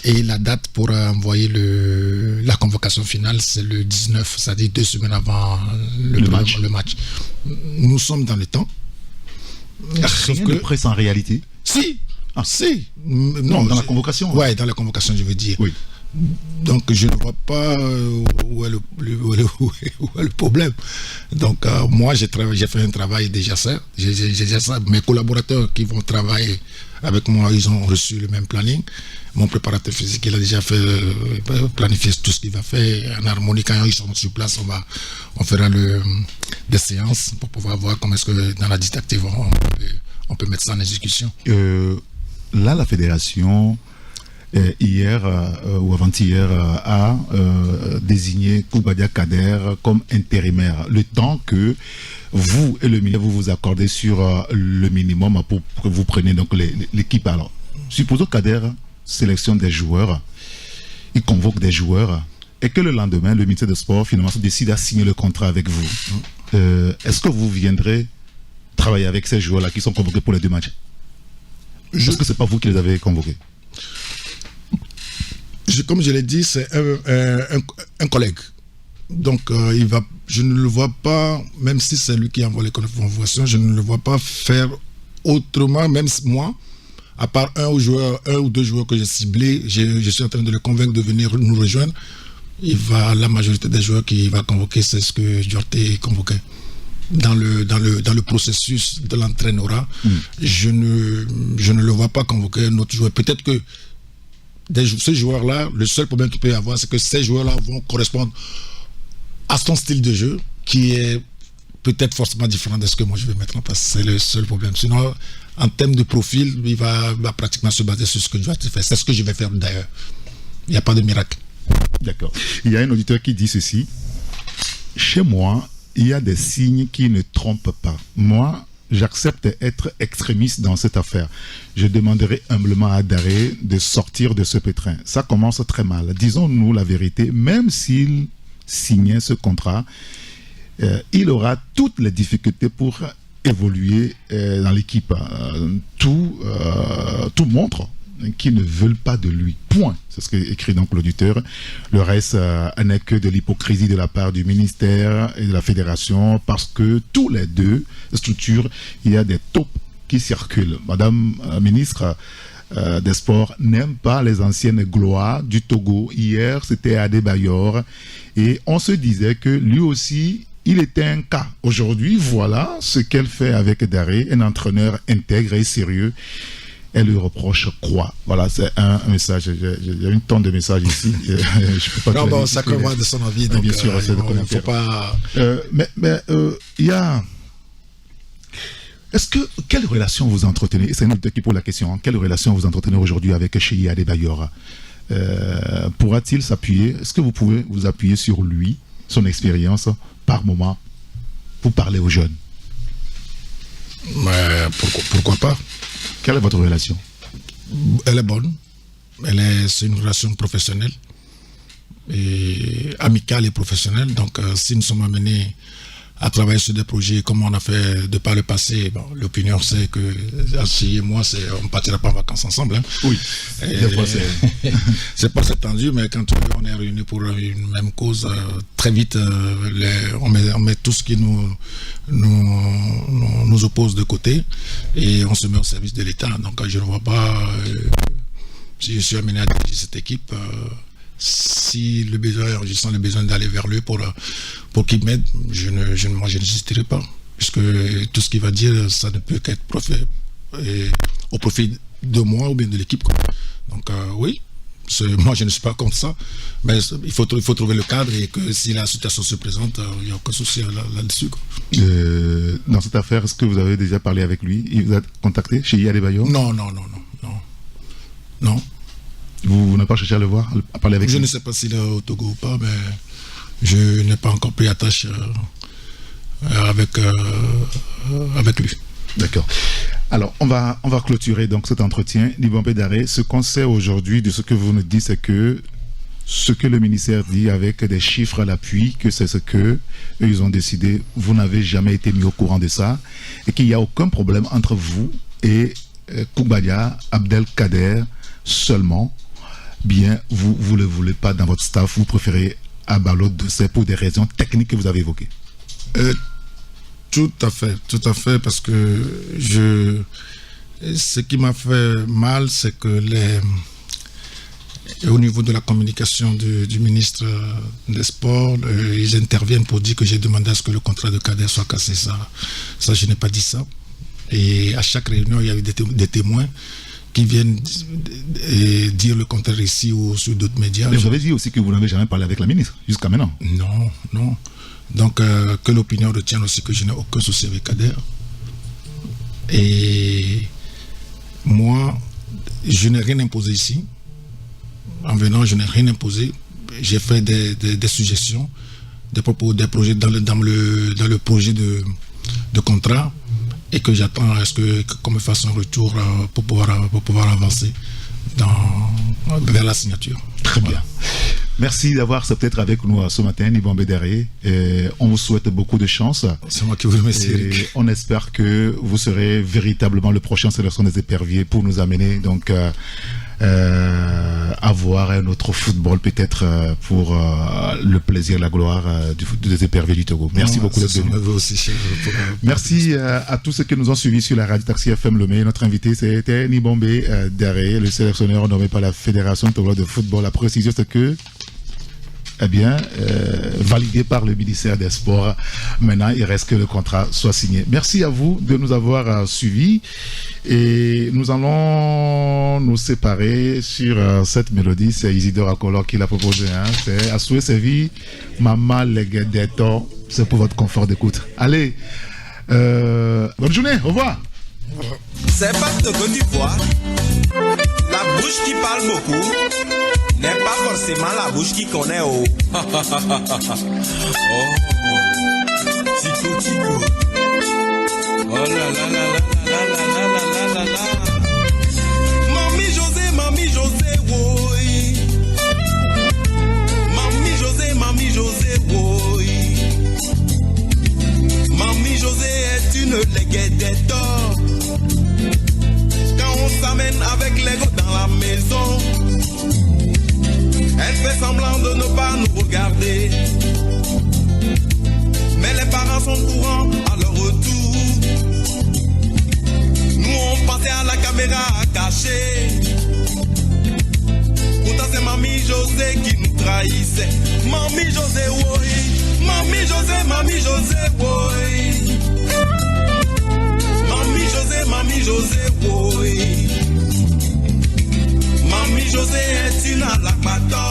Et la date pour envoyer la convocation finale, c'est le 19, c'est-à-dire 2 semaines avant le match. Nous sommes dans le temps. Rien de presse en réalité? Si. Non, dans la convocation. Ouais, dans la convocation, je veux dire. Oui. Donc je ne vois pas où est le problème. Donc moi j'ai fait un travail déjà ça. Mes collaborateurs qui vont travailler avec moi, ils ont reçu le même planning. Mon préparateur physique, il a déjà planifié tout ce qu'il va faire en harmonie. Quand ils sont sur place, on fera des séances pour pouvoir voir comment est-ce que dans la didactique on peut mettre ça en exécution. Là, la fédération hier ou avant-hier a désigné Koubadia Kader comme intérimaire, le temps que vous et le ministère vous accordez sur le minimum pour que vous preniez donc l'équipe. Alors, supposons Kader sélectionne des joueurs, il convoque des joueurs, et que le lendemain, le ministère des Sports finalement se décide à signer le contrat avec vous. Est-ce que vous viendrez travailler avec ces joueurs-là qui sont convoqués pour les 2 matchs? Est-ce que c'est pas vous qui les avez convoqués? comme je l'ai dit, c'est un collègue. Donc, je ne le vois pas, même si c'est lui qui envoie les convocations, je ne le vois pas faire autrement, même moi, à part un ou deux joueurs que j'ai ciblés, je suis en train de le convaincre de venir nous rejoindre. La majorité des joueurs qu'il va convoquer, c'est ce que Duarte convoquait. Dans le processus de l'entraîneur, je ne le vois pas convoquer un autre joueur. Peut-être que ces joueurs-là, le seul problème qu'il peut y avoir, c'est que ces joueurs-là vont correspondre à son style de jeu, qui est peut-être forcément différent de ce que moi je vais mettre en place. C'est le seul problème. Sinon, en termes de profil, il va pratiquement se baser sur ce que Duarte fait. C'est ce que je vais faire d'ailleurs. Il n'y a pas de miracle. D'accord. Il y a un auditeur qui dit ceci. Chez moi, il y a des signes qui ne trompent pas. Moi, j'accepte d'être extrémiste dans cette affaire. Je demanderai humblement à Daré de sortir de ce pétrin. Ça commence très mal. Disons-nous la vérité, même s'il signait ce contrat, il aura toutes les difficultés pour évoluer dans l'équipe. Tout montre qu'ils ne veulent pas de lui. Point. C'est ce qu'écrit donc l'auditeur. Le reste n'est que de l'hypocrisie de la part du ministère et de la fédération, parce que tous les deux structures, il y a des taupes qui circulent. Madame ministre des Sports n'aime pas les anciennes gloires du Togo. Hier, c'était Adebayor et on se disait que lui aussi, il était un cas. Aujourd'hui, voilà ce qu'elle fait avec Daré, un entraîneur intègre et sérieux. Elle lui reproche quoi? Voilà, c'est un message. Il y a une tonne de messages ici. Je peux pas. Non, bon, ça commence de son avis. Donc, bien sûr, c'est de commentaires. Faut pas. Mais il y a. Quelle relation vous entretenez? C'est un auditeur qui pose la question. Hein. Quelle relation vous entretenez aujourd'hui avec Cheyi Adebayor? Pourra-t-il s'appuyer? Est-ce que vous pouvez vous appuyer sur lui, son expérience, par moment, pour parler aux jeunes? Pourquoi pas? Quelle est votre relation? Elle est bonne. C'est une relation professionnelle, et amicale et professionnelle. Donc, si nous sommes amenés à travailler sur des projets comme on a fait de par le passé, l'opinion c'est que Archie et moi, on ne partira pas en vacances ensemble. Hein. Oui. Des fois, c'est pas tendu, mais quand on est réunis pour une même cause, très vite, on met tout ce qui nous oppose de côté et on se met au service de l'État. Donc, je ne vois pas, si je suis amené à diriger cette équipe, si je sens le besoin d'aller vers lui pour qu'il m'aide, je n'hésiterai pas. Puisque tout ce qu'il va dire, ça ne peut qu'être au profit de moi ou bien de l'équipe. Donc oui, moi je ne suis pas contre ça. Mais il faut trouver le cadre, et que si la situation se présente, il n'y a aucun souci là-dessus. Dans cette affaire, est-ce que vous avez déjà parlé avec lui? Il vous a contacté chez Cheyi Adebayor? Non. Vous n'avez pas cherché à le voir, à parler avec lui? Je ne sais pas s'il est au Togo ou pas, mais je n'ai pas encore pris attache avec lui. D'accord. Alors, on va clôturer donc cet entretien. Libambé Daré, ce qu'on sait aujourd'hui de ce que vous nous dites, c'est que ce que le ministère dit avec des chiffres à l'appui, que c'est ce que ils ont décidé, vous n'avez jamais été mis au courant de ça, et qu'il n'y a aucun problème entre vous et Koubadia Abdelkader seulement. Bien, vous ne le voulez pas dans votre staff, vous préférez Abalo Dossé pour des raisons techniques que vous avez évoquées. Tout à fait, parce que ce qui m'a fait mal, c'est que au niveau de la communication du ministre des Sports, ils interviennent pour dire que j'ai demandé à ce que le contrat de Kader soit cassé. Ça, je n'ai pas dit ça. Et à chaque réunion, il y a eu des témoins qui viennent dire le contraire ici ou sur d'autres médias. Mais vous avez dit aussi que vous n'avez jamais parlé avec la ministre, jusqu'à maintenant. Non. Donc, que l'opinion retienne aussi que je n'ai aucun souci avec Kader. Et moi, je n'ai rien imposé ici. En venant, je n'ai rien imposé. J'ai fait des suggestions, des propos, des projets dans le projet de contrat, et que j'attends à ce qu'on me fasse un retour pour pouvoir avancer vers la signature. Très bien. Merci d'avoir accepté d'être avec nous ce matin, Libambé Daré. On vous souhaite beaucoup de chance. C'est moi qui vous remercie. On espère que vous serez véritablement le prochain sélection des éperviers pour nous amener donc avoir un autre football peut-être pour le plaisir, la gloire des éperviers du Togo. Merci beaucoup d'être venu. Merci à tous ceux qui nous ont suivis sur la radio Taxi FM Lomé. Notre invité c'était Nibombe Daré, le sélectionneur nommé par la Fédération togolaise de football. La précision c'est que validé par le ministère des Sports. Maintenant, il reste que le contrat soit signé. Merci à vous de nous avoir suivis et nous allons nous séparer sur cette mélodie. C'est Isidore Akolo qui l'a proposé. C'est Asoué Sevi, Mama Legedeto. C'est pour votre confort d'écoute. Allez, bonne journée, au revoir. C'est pas de Côte d'Ivoire. La bouche qui parle beaucoup n'est pas forcément la bouche qui connaît. Oh, Tico, Tico. Oh là là là là là là là là là là. Mamie José, oui. Mamie José, oui. Mamie José est une léguette d'or. Quand on s'amène avec l'ego dans la maison, elle fait semblant de ne pas nous regarder. Mais les parents sont courants à leur retour. Nous on pensait à la caméra cachée. Pourtant c'est Mamie José qui nous trahissait. Mamie José, oui. Mamie José, oui. Mamie José, oui. Mamie José est une alakmata.